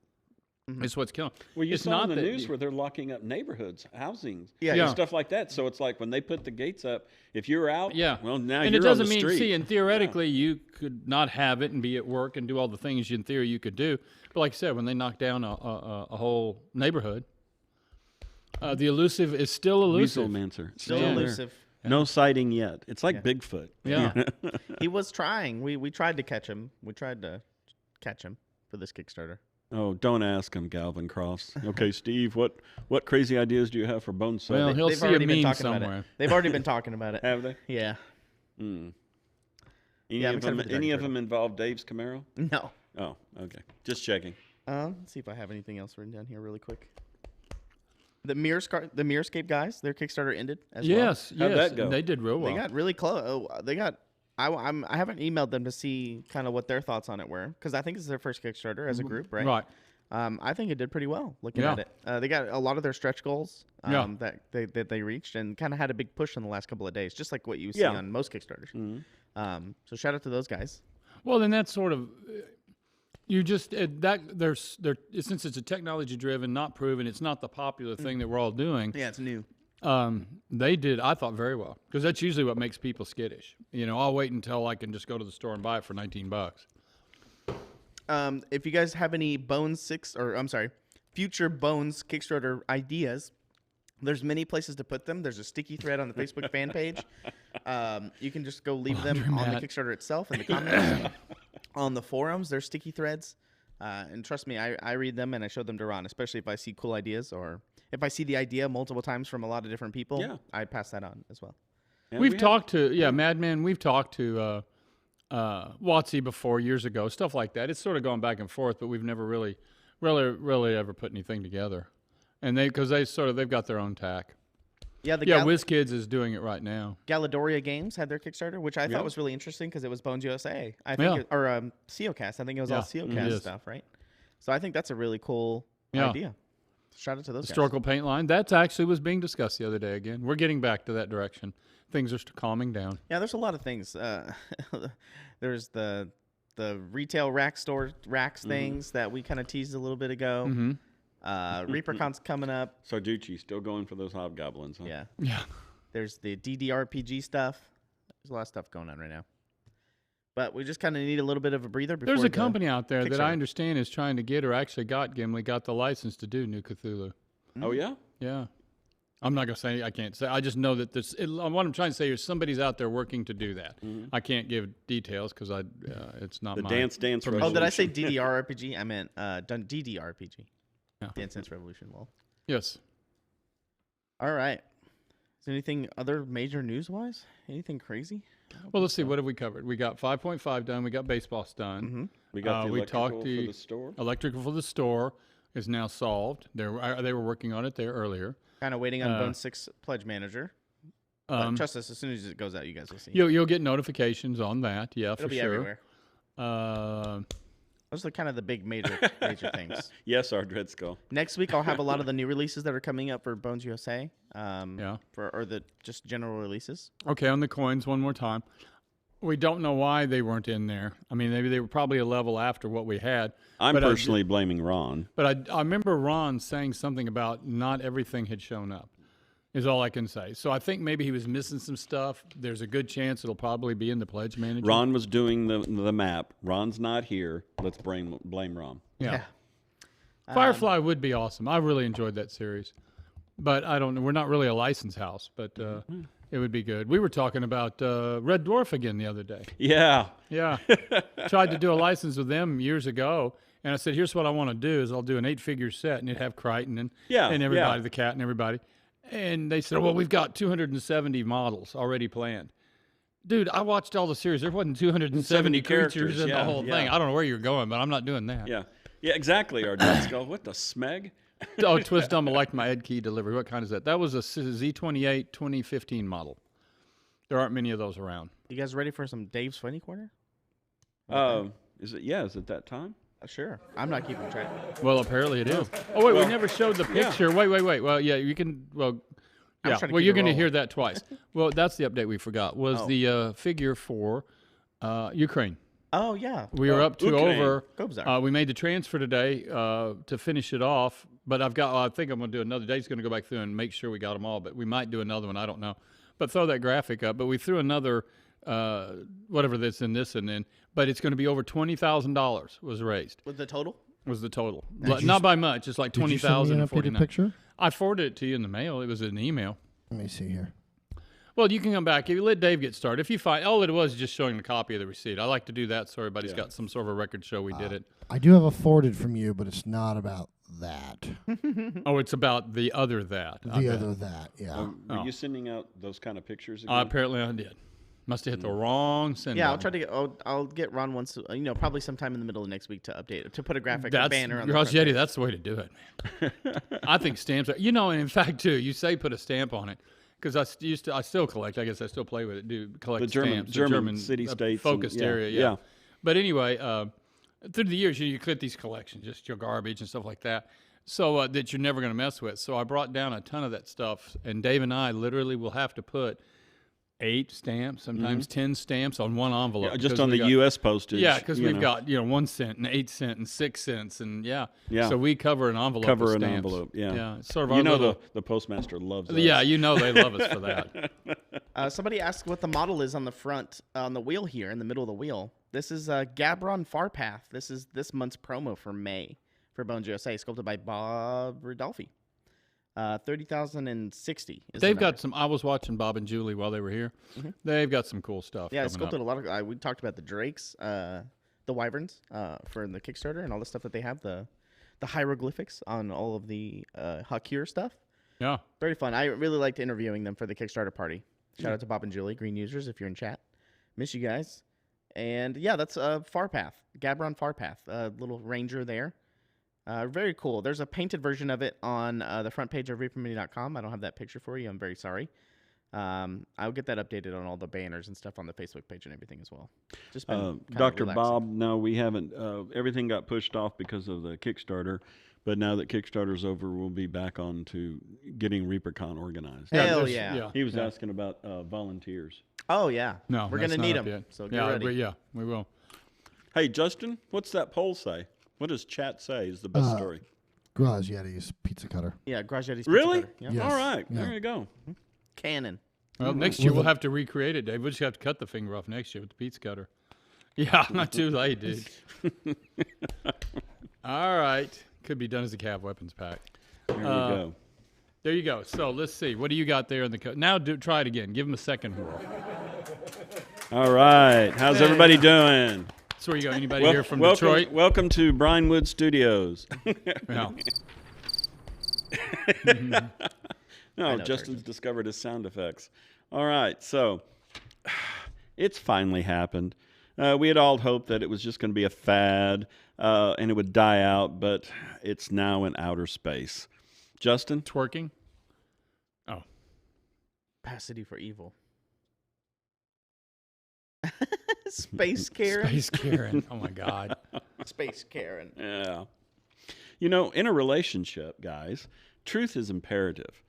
Speaker 4: It's what's killing.
Speaker 2: Well, you
Speaker 4: it's
Speaker 2: saw
Speaker 4: not
Speaker 2: in the
Speaker 4: that
Speaker 2: news where they're locking up neighborhoods, housings,
Speaker 3: Yeah.
Speaker 2: and
Speaker 4: Yeah.
Speaker 2: stuff like that. So it's like when they put the gates up, if you're out, well, now
Speaker 4: and
Speaker 2: you're
Speaker 4: it doesn't
Speaker 2: on the
Speaker 4: mean
Speaker 2: street.
Speaker 4: and theoretically you could not have it and be at work and do all the things in theory you could do. But like I said, when they knock down a whole neighborhood, the elusive is still elusive.
Speaker 2: Weaselmancer.
Speaker 3: Still
Speaker 2: there.
Speaker 3: elusive.
Speaker 2: No sighting yet. It's like Bigfoot.
Speaker 4: Yeah.
Speaker 3: He was trying. We tried to catch him. We tried to catch him for this Kickstarter.
Speaker 2: Oh, don't ask him, Galvin Cross. Okay, Steve, what crazy ideas do you have for Bone Set?
Speaker 4: Well, he'll
Speaker 3: They've
Speaker 4: see a
Speaker 3: already been
Speaker 4: meme
Speaker 3: talking about
Speaker 4: somewhere.
Speaker 3: it. They've already been talking about it.
Speaker 2: Have they?
Speaker 3: Yeah.
Speaker 2: Any
Speaker 3: Yeah, I'm
Speaker 2: of
Speaker 3: excited
Speaker 2: them?
Speaker 3: for the
Speaker 2: Any of
Speaker 3: Dragon
Speaker 2: them involve Dave's Camaro?
Speaker 3: No.
Speaker 2: Oh, okay. Just checking.
Speaker 3: Let's see if I have anything else written down here really quick. The Mirrorscape guys, their Kickstarter ended as well.
Speaker 4: Yes,
Speaker 2: How'd
Speaker 4: yes.
Speaker 2: that go?
Speaker 4: And they did real well.
Speaker 3: They got really close. Oh, they got. I haven't emailed them to see kind of what their thoughts on it were, because I think it's their first Kickstarter as a group, right?
Speaker 4: Right.
Speaker 3: I think it did pretty well looking
Speaker 4: Yeah.
Speaker 3: at it. They got a lot of their stretch goals
Speaker 4: Yeah.
Speaker 3: that they reached, and kind of had a big push in the last couple of days, just like what you see
Speaker 2: Yeah.
Speaker 3: on most Kickstarters. So shout out to those guys.
Speaker 4: Well, then that's sort of you just since it's a technology driven, not proven, it's not the popular thing that we're all doing.
Speaker 3: Yeah, it's new.
Speaker 4: They did, I thought, very well, because that's usually what makes people skittish. I'll wait until I can just go to the store and buy it for $19.
Speaker 3: If you guys have any future Bones Kickstarter ideas, there's many places to put them. There's a sticky thread on the Facebook fan page. You can just go leave them on the Kickstarter itself in the comments. On the forums, there's sticky threads. And trust me, I read them and I show them to Ron, especially if I see cool ideas or if I see the idea multiple times from a lot of different people.
Speaker 2: Yeah.
Speaker 3: I pass that on as well.
Speaker 2: And
Speaker 4: We've
Speaker 2: we
Speaker 4: talked to, Madman, we've talked to WotC before years ago, stuff like that. It's sort of gone back and forth, but we've never really ever put anything together. And they've got their own tack.
Speaker 3: Yeah, the
Speaker 4: WizKids is doing it right now.
Speaker 3: Galadoria Games had their Kickstarter, which I thought was really interesting because it was Bones USA. I think, or CEOcast. I think it was all
Speaker 4: it
Speaker 3: CEOcast
Speaker 4: is.
Speaker 3: stuff, right? So I think that's a really cool idea. Shout out to those guys.
Speaker 4: Historical paint line. That actually was being discussed the other day again. We're getting back to that direction. Things are calming down.
Speaker 3: Yeah, there's a lot of things. There's the retail racks things that we kind of teased a little bit ago.
Speaker 4: Mm-hmm.
Speaker 3: ReaperCon's coming up.
Speaker 2: Sarducci still going for those hobgoblins, huh?
Speaker 3: Yeah.
Speaker 4: Yeah.
Speaker 3: There's the DDRPG stuff. There's a lot of stuff going on right now. But we just kind of need a little bit of a breather before
Speaker 4: There's a company out there that I
Speaker 3: Kickstarter.
Speaker 4: understand is trying to get, or actually got the license to do New Cthulhu.
Speaker 2: Oh, yeah?
Speaker 4: Yeah. I'm not going to say, I can't say. I just know that what I'm trying to say is somebody's out there working to do that. I can't give details because it's not
Speaker 2: The
Speaker 4: my
Speaker 2: Dance
Speaker 4: permission.
Speaker 3: Oh, did I say DDRPG? I meant DDRPG.
Speaker 4: Yeah.
Speaker 3: Dance Dance Revolution. Well.
Speaker 4: Yes.
Speaker 3: All right. Is there anything other major news-wise? Anything crazy?
Speaker 4: Well, let's see. What have we covered? We got 5.5 done. We got baseballs done.
Speaker 2: We got the
Speaker 4: we
Speaker 2: electrical
Speaker 4: talked
Speaker 2: for the store.
Speaker 4: Electrical for the store is now solved. They were working on it there earlier.
Speaker 3: Kind of waiting on Bone 6 Pledge Manager. But trust us, as soon as it goes out, you guys will see.
Speaker 4: You'll get notifications on that. Yeah,
Speaker 3: It'll
Speaker 4: for
Speaker 3: be
Speaker 4: sure.
Speaker 3: everywhere. Those are kind of the big major things.
Speaker 2: Yes, our Dread Skull.
Speaker 3: Next week, I'll have a lot of the new releases that are coming up for Bones USA.
Speaker 4: Yeah.
Speaker 3: Or the just general releases.
Speaker 4: Okay, on the coins one more time. We don't know why they weren't in there. I mean, maybe they were probably a level after what we had.
Speaker 2: I'm personally blaming Ron.
Speaker 4: But I remember Ron saying something about not everything had shown up, is all I can say. So I think maybe he was missing some stuff. There's a good chance it'll probably be in the Pledge Manager.
Speaker 2: Ron was doing the map. Ron's not here. Let's blame Ron.
Speaker 4: Yeah. Firefly would be awesome. I really enjoyed that series. But I don't know. We're not really a license house, but it would be good. We were talking about Red Dwarf again the other day.
Speaker 2: Yeah.
Speaker 4: Yeah. Tried to do a license with them years ago. And I said, here's what I want to do is I'll do an 8-figure set, and it'd have Crichton and everybody, the cat and everybody. And they said, well, we've got 270 models already planned. Dude, I watched all the series. There wasn't 270 creatures in the whole thing. I don't know where you're going, but I'm not doing that.
Speaker 2: Yeah. Yeah, exactly, our Dread Skull. What the smeg?
Speaker 4: Oh, Twist Dumb, I liked my Ed Key delivery. What kind is that? That was a Z28 2015 model. There aren't many of those around.
Speaker 3: You guys ready for some Dave's Funny Corner?
Speaker 2: Is it that time?
Speaker 3: Sure. I'm not keeping track.
Speaker 4: Well, apparently it is. Oh, wait, we never showed the picture. Wait. Well, yeah, you can, well, yeah. Well, you're going to hear that twice. Well, that's the update we forgot, was the figure for Ukraine.
Speaker 3: Oh, yeah.
Speaker 4: We were up to over.
Speaker 3: Gobzar.
Speaker 4: We made the transfer today to finish it off, but I think I'm going to do another day. He's going to go back through and make sure we got them all, but we might do another one. I don't know. But throw that graphic up. But we threw another, whatever that's in this and then, but it's going to be over $20,000 was raised.
Speaker 3: Was the total?
Speaker 4: Was the total. Not by much. It's like 20,049.
Speaker 5: Picture?
Speaker 4: I forwarded it to you in the mail. It was an email.
Speaker 5: Let me see here.
Speaker 4: Well, you can come back. If you let Dave get started. If you find, all it was just showing the copy of the receipt. I like to do that so everybody's got some sort of a record show we did it.
Speaker 5: I do have a forwarded from you, but it's not about that.
Speaker 4: Oh, it's about the other that.
Speaker 5: The other that, yeah.
Speaker 2: Were you sending out those kind of pictures again?
Speaker 4: Apparently I did. Must have hit the wrong send
Speaker 3: Yeah,
Speaker 4: button.
Speaker 3: I'll try to get. I'll get Ron once. Probably sometime in the middle of next week to update it, to put a graphic banner on the front
Speaker 4: Yeti,
Speaker 3: page.
Speaker 4: that's the way to do it, man. I think stamps are. And in fact, too, you say put a stamp on it because I still collect. I guess I still play with it. Do collect
Speaker 2: The German-
Speaker 4: stamps?
Speaker 2: German city-states and-
Speaker 4: focused
Speaker 2: yeah,
Speaker 4: area.
Speaker 2: yeah.
Speaker 4: But anyway, through the years, you collect these collections, just your garbage and stuff like that. So that you're never going to mess with. So I brought down a ton of that stuff, and Dave and I literally will have to put 8 stamps, sometimes 10 stamps on one envelope.
Speaker 2: Yeah, just on the U.S. postage.
Speaker 4: Yeah, because we've got 1 cent and 8 cent and 6 cents and So we cover an envelope.
Speaker 2: Cover
Speaker 4: with
Speaker 2: an
Speaker 4: stamps.
Speaker 2: envelope. Yeah.
Speaker 4: Yeah. It's sort of our little,
Speaker 2: the postmaster loves us.
Speaker 4: Yeah, they love us for that.
Speaker 3: Somebody asked what the model is on the front, on the wheel here, in the middle of the wheel. This is Gabron Farpath. This is this month's promo for May for Bones USA, sculpted by Bob Ridolfi. 30,060.
Speaker 4: They've got some. I was watching Bob and Julie while they were here. They've got some cool stuff.
Speaker 3: Yeah, I
Speaker 4: coming
Speaker 3: sculpted
Speaker 4: up.
Speaker 3: a lot of. We talked about the drakes, the wyverns for the Kickstarter, and all the stuff that they have. The hieroglyphics on all of the Hakir stuff.
Speaker 4: Yeah.
Speaker 3: Very fun. I really liked interviewing them for the Kickstarter party. Shout out to Bob and Julie, Green Users, if you're in chat. Miss you guys. And yeah, that's Farpath, Gabron Farpath, little ranger there. Very cool. There's a painted version of it on the front page of reaperlive.com. I don't have that picture for you. I'm very sorry. I'll get that updated on all the banners and stuff on the Facebook page and everything as well. Just been kind of
Speaker 2: Dr.
Speaker 3: relaxing.
Speaker 2: Bob, no, we haven't. Everything got pushed off because of the Kickstarter. But now that Kickstarter's over, we'll be back on to getting ReaperCon organized.
Speaker 3: Hell
Speaker 4: there's-
Speaker 3: yeah.
Speaker 2: He was asking about volunteers.
Speaker 3: Oh, yeah.
Speaker 4: No,
Speaker 3: we're
Speaker 4: that's
Speaker 3: going to
Speaker 4: not
Speaker 3: need
Speaker 4: up
Speaker 3: them.
Speaker 4: yet.
Speaker 3: So get ready.
Speaker 4: We will.
Speaker 2: Hey, Justin, what's that poll say? What does chat say is the best story?
Speaker 5: Graz Yeti's pizza cutter.
Speaker 3: Yeah, Grajetti's Pizza
Speaker 2: Really?
Speaker 3: Cutter. Yeah.
Speaker 5: Yes.
Speaker 2: All right,
Speaker 5: Yeah.
Speaker 2: there you go.
Speaker 3: Canon.
Speaker 4: Well, next year we'll have to recreate it, Dave. We'll just have to cut the finger off next year with the pizza cutter. Yeah, not too late, dude. All right. Could be done as a cav weapons pack.
Speaker 2: There you go.
Speaker 4: There you go. So let's see. What do you got there in the now? Try it again. Give him a second whirl.
Speaker 2: All right. How's everybody doing?
Speaker 4: So where you go? Anybody here from
Speaker 2: welcome,
Speaker 4: Detroit?
Speaker 2: Welcome to Brinewood Studios.
Speaker 4: Yeah.
Speaker 2: No, Justin's discovered his sound effects. All right, so it's finally happened. We had all hoped that it was just going to be a fad and it would die out, but it's now in outer space. Justin?
Speaker 4: Twerking? Oh.
Speaker 3: Capacity for evil. Space Karen.
Speaker 4: Space Karen. Oh, my God.
Speaker 3: Space Karen.
Speaker 2: Yeah. You know, in a relationship, guys, truth is imperative.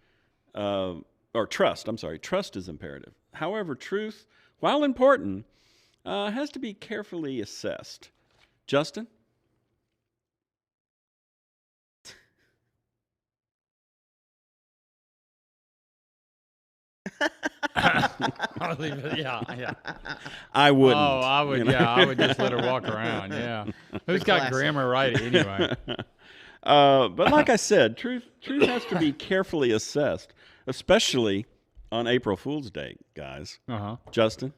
Speaker 2: Or trust, I'm sorry. Trust is imperative. However, truth, while important, has to be carefully assessed. Justin?
Speaker 4: I'll leave it. Yeah.
Speaker 2: I wouldn't.
Speaker 4: Oh, I would.
Speaker 2: you know?
Speaker 4: Yeah, I would just let her walk around. Yeah. Who's got
Speaker 3: classic.
Speaker 4: grammar right anyway?
Speaker 2: But like I said, truth has to be carefully assessed, especially on April Fool's Day, guys.
Speaker 4: Uh-huh.
Speaker 2: Justin?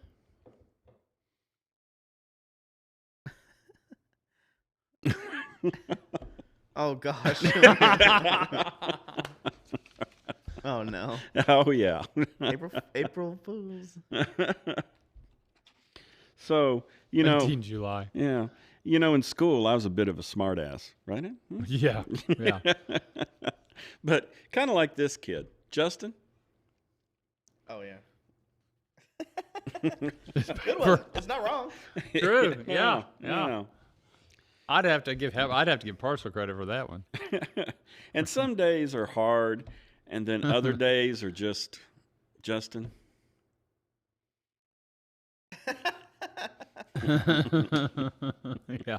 Speaker 3: Oh gosh. Oh no.
Speaker 2: Oh, yeah.
Speaker 3: April Fools.
Speaker 2: So, you know,
Speaker 4: 19 July.
Speaker 2: yeah. You know, in school, I was a bit of a smartass, right?
Speaker 4: Yeah. Yeah.
Speaker 2: But kind of like this kid. Justin?
Speaker 3: Oh yeah. Good one. It's not wrong.
Speaker 4: True. Yeah. I'd have to give partial credit for that one.
Speaker 2: And some days are hard, and then other days are just Justin.
Speaker 4: Yeah.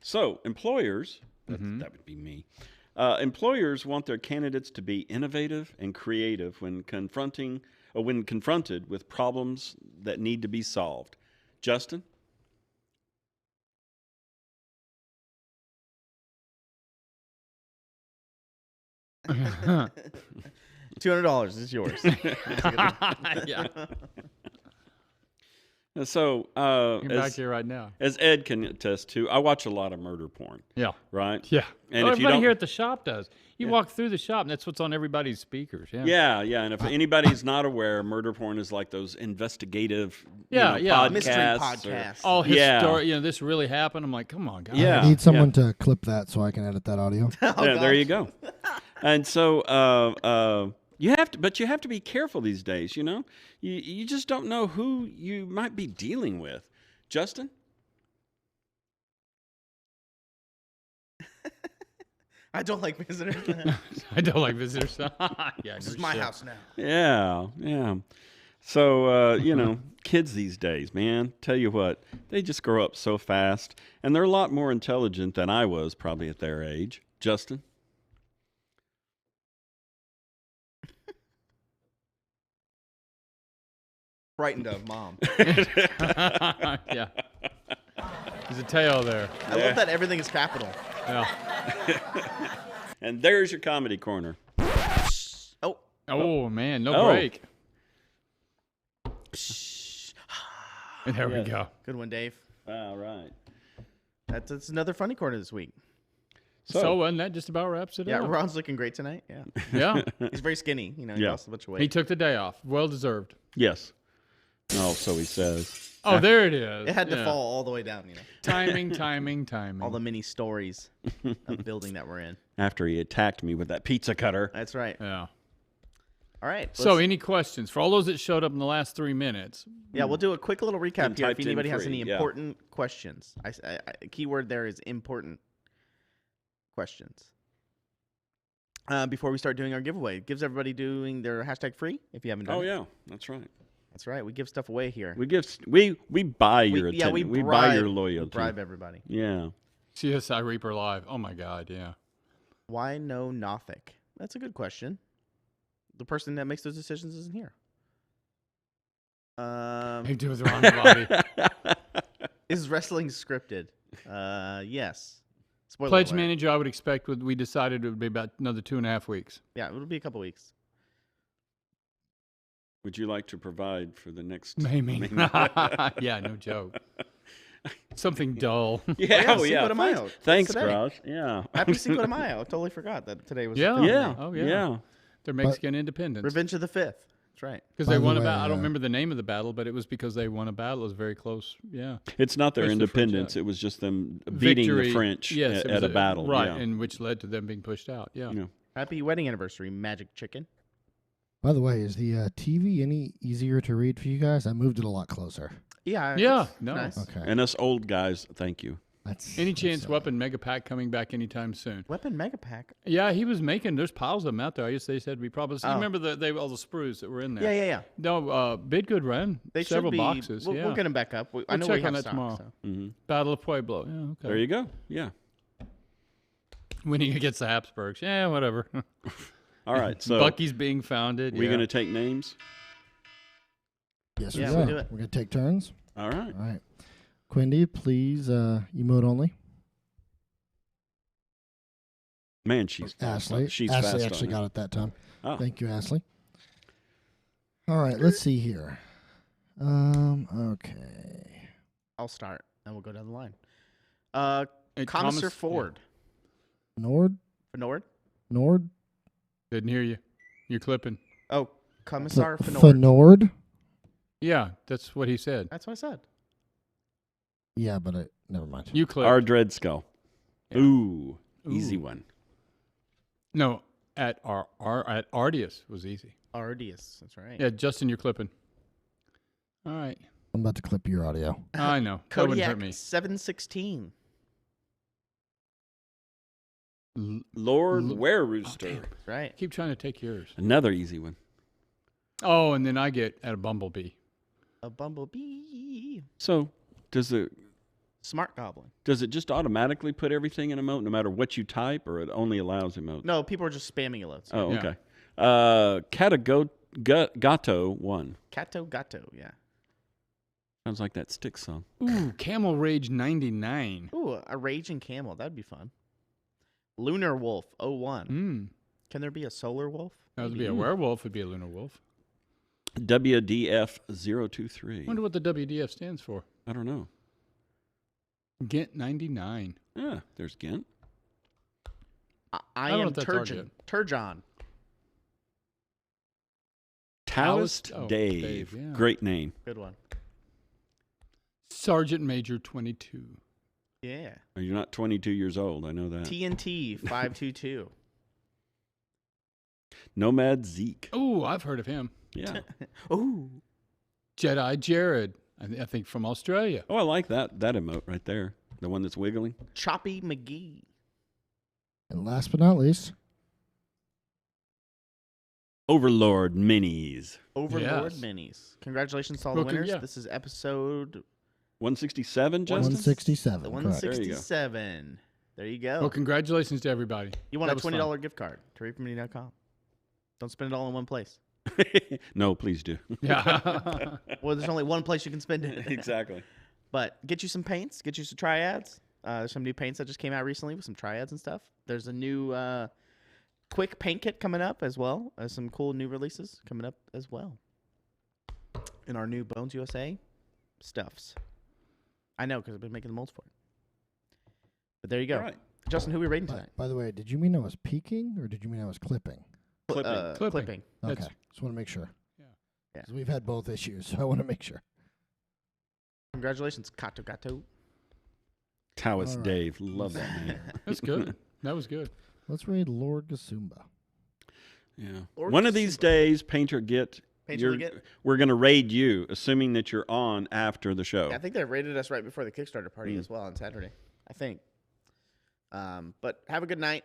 Speaker 2: So employers, that would be me. Employers want their candidates to be innovative and creative when confronted with problems that need to be solved. Justin?
Speaker 3: $200 is yours.
Speaker 4: Yeah.
Speaker 2: So,
Speaker 4: You're back here right now.
Speaker 2: as Ed can attest to, I watch a lot of murder porn,
Speaker 4: Yeah.
Speaker 2: right?
Speaker 4: Yeah.
Speaker 2: And
Speaker 4: Oh,
Speaker 2: if you
Speaker 4: everybody
Speaker 2: don't-
Speaker 4: here at the shop does. You walk through the shop, and that's what's on everybody's speakers. Yeah.
Speaker 2: Yeah. And if anybody's not aware, murder porn is like those investigative
Speaker 4: Yeah, yeah.
Speaker 2: podcasts.
Speaker 3: Mystery
Speaker 2: or-
Speaker 3: podcast.
Speaker 4: All
Speaker 2: Yeah.
Speaker 4: historic. This really happened. I'm like, come on, guys.
Speaker 2: Yeah.
Speaker 5: I need someone to clip that so I can edit that audio.
Speaker 2: Yeah, there you go. And so you have to be careful these days. You know, you just don't know who you might be dealing with. Justin?
Speaker 3: I don't like visitors.
Speaker 4: I don't like visitors. Yeah,
Speaker 3: This is my house now.
Speaker 2: Yeah. So kids these days, man, tell you what, they just grow up so fast, and they're a lot more intelligent than I was probably at their age. Justin?
Speaker 3: Frightened of mom.
Speaker 4: Yeah. There's a tail there.
Speaker 3: I love that everything is capital.
Speaker 4: Yeah.
Speaker 2: And there's your comedy corner.
Speaker 3: Oh.
Speaker 4: Oh man, no
Speaker 2: Oh.
Speaker 4: break. And there we go.
Speaker 3: Good one, Dave.
Speaker 2: All right.
Speaker 3: That's another funny corner this week.
Speaker 4: So, and that just about wraps it
Speaker 3: Yeah,
Speaker 4: up.
Speaker 3: Ron's looking great tonight. Yeah.
Speaker 4: Yeah.
Speaker 3: He's very skinny. He
Speaker 2: Yeah.
Speaker 3: lost a bunch of
Speaker 4: He
Speaker 3: weight.
Speaker 4: took the day off. Well deserved.
Speaker 2: Yes. Oh, so he says.
Speaker 4: Oh, there it is.
Speaker 3: It had to
Speaker 4: Yeah.
Speaker 3: fall all the way down,
Speaker 4: Timing.
Speaker 3: All the mini stories of building that we're in.
Speaker 2: After he attacked me with that pizza cutter.
Speaker 3: That's right.
Speaker 4: Yeah.
Speaker 3: All right.
Speaker 4: So,
Speaker 3: let's-
Speaker 4: any questions for all those that showed up in the last 3 minutes?
Speaker 3: yeah, we'll do a quick little recap
Speaker 2: And
Speaker 3: here if
Speaker 2: typed in
Speaker 3: anybody has
Speaker 2: free,
Speaker 3: any
Speaker 2: yeah.
Speaker 3: important questions. Keyword there is important questions. Before we start doing our giveaway, it gives everybody doing their hashtag free if you haven't done
Speaker 2: Oh
Speaker 3: it.
Speaker 2: yeah, that's right.
Speaker 3: That's right. We give stuff away here.
Speaker 2: We buy your attention. We buy your loyalty.
Speaker 3: bribe everybody.
Speaker 2: Yeah.
Speaker 4: CSI Reaper Live. Oh my God, yeah.
Speaker 3: Why no Nothic? That's a good question. The person that makes those decisions isn't here.
Speaker 4: They do with the wrong body.
Speaker 3: Is wrestling scripted? Yes. Spoiler
Speaker 4: Pledge
Speaker 3: alert.
Speaker 4: manager, I would expect we decided it would be about another 2.5 weeks.
Speaker 3: Yeah, it'll be a couple weeks.
Speaker 2: Would you like to provide for the next?
Speaker 4: Maybe. Yeah, no joke. Something dull.
Speaker 2: Yeah.
Speaker 3: Oh, yeah, Cinco de Mayo.
Speaker 2: Thanks,
Speaker 3: Today.
Speaker 2: Grouch. Yeah.
Speaker 3: Happy Cinco de Mayo. I totally forgot that today was.
Speaker 4: Yeah.
Speaker 3: the 5th.
Speaker 2: Yeah.
Speaker 4: Oh, yeah.
Speaker 2: Yeah.
Speaker 4: Their Mexican independence.
Speaker 3: Revenge of the 5th. That's right.
Speaker 4: Because
Speaker 5: By
Speaker 4: they
Speaker 5: the
Speaker 4: won a
Speaker 5: way,
Speaker 4: battle. I don't remember the name of the battle, but it was because they won a battle. It was very close. Yeah.
Speaker 2: It's not their
Speaker 4: Pushed the French
Speaker 2: independence.
Speaker 4: out.
Speaker 2: It was just them beating the
Speaker 4: Victory,
Speaker 2: French
Speaker 4: yes, it
Speaker 2: at
Speaker 4: was
Speaker 2: a battle.
Speaker 4: Right,
Speaker 2: Yeah.
Speaker 4: and which led to them being pushed out. Yeah.
Speaker 2: Yeah.
Speaker 3: Happy wedding anniversary, Magic Chicken.
Speaker 5: By the way, is the TV any easier to read for you guys? I moved it a lot closer.
Speaker 3: Yeah.
Speaker 4: Yeah,
Speaker 3: it's
Speaker 4: no.
Speaker 3: Nice.
Speaker 5: Okay.
Speaker 2: And us old guys, thank you.
Speaker 4: Any chance Weapon Mega Pack coming back anytime soon?
Speaker 3: Weapon Mega Pack.
Speaker 4: Yeah, he was making. There's piles of them out there. I guess they said we probably. You
Speaker 3: Oh.
Speaker 4: remember all the sprues that were in there?
Speaker 3: Yeah.
Speaker 4: No, Bid Good run.
Speaker 3: They
Speaker 4: Several
Speaker 3: should be.
Speaker 4: boxes.
Speaker 3: We'll,
Speaker 4: yeah.
Speaker 3: we'll get them back up. I
Speaker 4: We'll
Speaker 3: know
Speaker 4: check
Speaker 3: we have
Speaker 4: on that
Speaker 3: stock,
Speaker 4: tomorrow.
Speaker 3: so.
Speaker 4: Battle of Pueblo. Yeah, okay.
Speaker 2: There you go. Yeah.
Speaker 4: Winning against the Habsburgs. Yeah, whatever.
Speaker 2: All right. So
Speaker 4: Bucky's being founded.
Speaker 2: we're
Speaker 4: yeah.
Speaker 2: going to take names.
Speaker 5: Yes,
Speaker 3: Yeah,
Speaker 5: we
Speaker 3: we'll
Speaker 5: are.
Speaker 3: do it.
Speaker 5: We're going to take turns.
Speaker 2: All right.
Speaker 5: All right. Quindy, please, emote only.
Speaker 2: Man, she's fast.
Speaker 5: Ashley.
Speaker 2: She's
Speaker 5: Ashley
Speaker 2: fast
Speaker 5: actually
Speaker 2: on
Speaker 5: got
Speaker 2: it.
Speaker 5: it that time.
Speaker 2: Oh.
Speaker 5: Thank you, Ashley. All right, let's see here. Okay.
Speaker 3: I'll start, and we'll go down the line.
Speaker 4: Hey,
Speaker 3: Commissar
Speaker 4: Thomas-
Speaker 3: Ford.
Speaker 5: Nord?
Speaker 3: Fenord?
Speaker 5: Nord?
Speaker 4: Didn't hear you. You're clipping.
Speaker 3: Oh, Commissar Fenord.
Speaker 5: Fenord?
Speaker 4: Yeah, that's what he said.
Speaker 3: That's what I said.
Speaker 5: Yeah, but never mind.
Speaker 4: You clipped.
Speaker 2: Our Dread Skull.
Speaker 4: Yeah.
Speaker 2: Ooh. Easy
Speaker 4: Ooh.
Speaker 2: one.
Speaker 4: No, at Ardius was easy.
Speaker 3: Ardius. That's right.
Speaker 4: Yeah, Justin, you're clipping. All right.
Speaker 5: I'm about to clip your audio.
Speaker 4: I know. That wouldn't hurt
Speaker 3: Kodiak
Speaker 4: me.
Speaker 3: 716.
Speaker 2: Lord
Speaker 4: L-
Speaker 2: Wererooster.
Speaker 4: damn.
Speaker 3: That's right.
Speaker 4: Keep trying to take yours.
Speaker 2: Another easy one.
Speaker 4: Oh, and then I get at a bumblebee.
Speaker 3: A bumblebee.
Speaker 2: So does it
Speaker 3: Smart Goblin.
Speaker 2: just automatically put everything in emote no matter what you type, or it only allows emote?
Speaker 3: No, people are just spamming alerts.
Speaker 2: Oh,
Speaker 4: Yeah.
Speaker 2: okay. Gato 1.
Speaker 3: Kato Gato, yeah.
Speaker 2: Sounds like that Styx song.
Speaker 4: Ooh, Camel Rage 99.
Speaker 3: Ooh, a raging camel. That'd be fun. Lunar Wolf 01. Can there be a solar wolf?
Speaker 4: That would be a werewolf. Would be a lunar wolf.
Speaker 2: WDF 023.
Speaker 4: Wonder what the WDF stands for.
Speaker 2: I don't know.
Speaker 4: Gent 99.
Speaker 2: Yeah, there's Gent.
Speaker 3: I
Speaker 4: don't know
Speaker 3: am
Speaker 4: if that's
Speaker 3: Turgeon. Turgeon.
Speaker 2: Taoist
Speaker 4: Oh,
Speaker 2: Dave.
Speaker 4: Dave, yeah.
Speaker 2: Great name.
Speaker 3: Good one.
Speaker 4: Sergeant Major 22.
Speaker 3: Yeah.
Speaker 2: You're not 22 years old. I know that.
Speaker 3: TNT 522.
Speaker 2: Nomad Zeke.
Speaker 4: Ooh, I've heard of him.
Speaker 2: Yeah.
Speaker 3: Ooh.
Speaker 4: Jedi Jared. I think from Australia.
Speaker 2: Oh, I like that emote right there. The one that's wiggling.
Speaker 3: Choppy McGee.
Speaker 5: And last but not least,
Speaker 2: Overlord Minis.
Speaker 3: Overlord
Speaker 4: Yes.
Speaker 3: Minis. Congratulations to all
Speaker 4: Well,
Speaker 3: the winners.
Speaker 4: yeah.
Speaker 3: This is episode
Speaker 2: 167, Justin?
Speaker 5: 167.
Speaker 3: the
Speaker 5: correct.
Speaker 3: 167. There you go.
Speaker 4: Well, congratulations to everybody.
Speaker 3: You won
Speaker 4: That
Speaker 3: a
Speaker 4: was
Speaker 3: $20
Speaker 4: fun.
Speaker 3: gift card to reapermedia.com. Don't spend it all in one place.
Speaker 2: No, please do.
Speaker 4: Yeah.
Speaker 3: Well, there's only one place you can spend it.
Speaker 2: Exactly.
Speaker 3: But get you some paints, get you some triads. There's some new paints that just came out recently with some triads and stuff. There's a new quick paint kit coming up as well. Some cool new releases coming up as well. In our new Bones USA stuffs. I know because I've been making the molds for it. But there you go.
Speaker 2: All right.
Speaker 3: Justin, who are we rating
Speaker 5: By,
Speaker 3: tonight?
Speaker 5: by the way, did you mean I was peeking or did you mean I was clipping?
Speaker 2: Clipping.
Speaker 4: Clipping.
Speaker 5: Okay.
Speaker 4: That's-
Speaker 5: Just want to make sure.
Speaker 4: Yeah.
Speaker 3: Yeah.
Speaker 5: 'Cause we've had both issues, so I want to make sure.
Speaker 3: Congratulations, Kato Gato.
Speaker 2: Taoist
Speaker 5: All right.
Speaker 2: Dave. Love that name.
Speaker 4: That's good. That was good.
Speaker 5: Let's read Lord Gasumba.
Speaker 2: Yeah.
Speaker 3: Or
Speaker 2: One of
Speaker 3: just
Speaker 2: these
Speaker 3: simple.
Speaker 2: days, Painter Get.
Speaker 3: Painter Get?
Speaker 2: We're going to raid you, assuming that you're on after the show.
Speaker 3: Yeah, I think they rated us right before the Kickstarter party as well on Saturday. I think. But have a good night.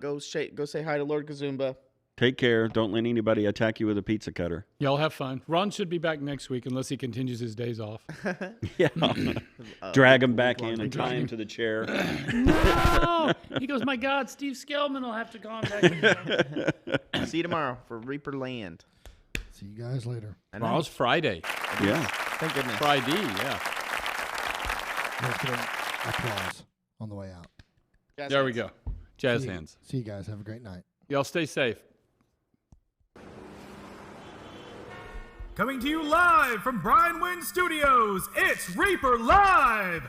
Speaker 3: Go say hi to Lord Kazumba.
Speaker 2: Take care. Don't let anybody attack you with a pizza cutter.
Speaker 4: Y'all have fun. Ron should be back next week unless he continues his days off.
Speaker 2: Yeah. Drag him back in and tie him to the chair.
Speaker 4: No! He goes, my God, Steve Skellman will have to contact me.
Speaker 3: See you tomorrow for Reaper Land.
Speaker 5: See you guys later.
Speaker 4: Tomorrow's Friday.
Speaker 2: Yeah.
Speaker 3: Thank goodness.
Speaker 4: Friday, yeah.
Speaker 5: Let's get an applause on the way out.
Speaker 3: Jazz
Speaker 4: There we
Speaker 3: hands.
Speaker 4: go. Jazz
Speaker 5: See you-
Speaker 4: hands.
Speaker 5: See you guys. Have a great night.
Speaker 4: Y'all stay safe.
Speaker 1: Coming to you live from Brian Wynn Studios, it's Reaper Live!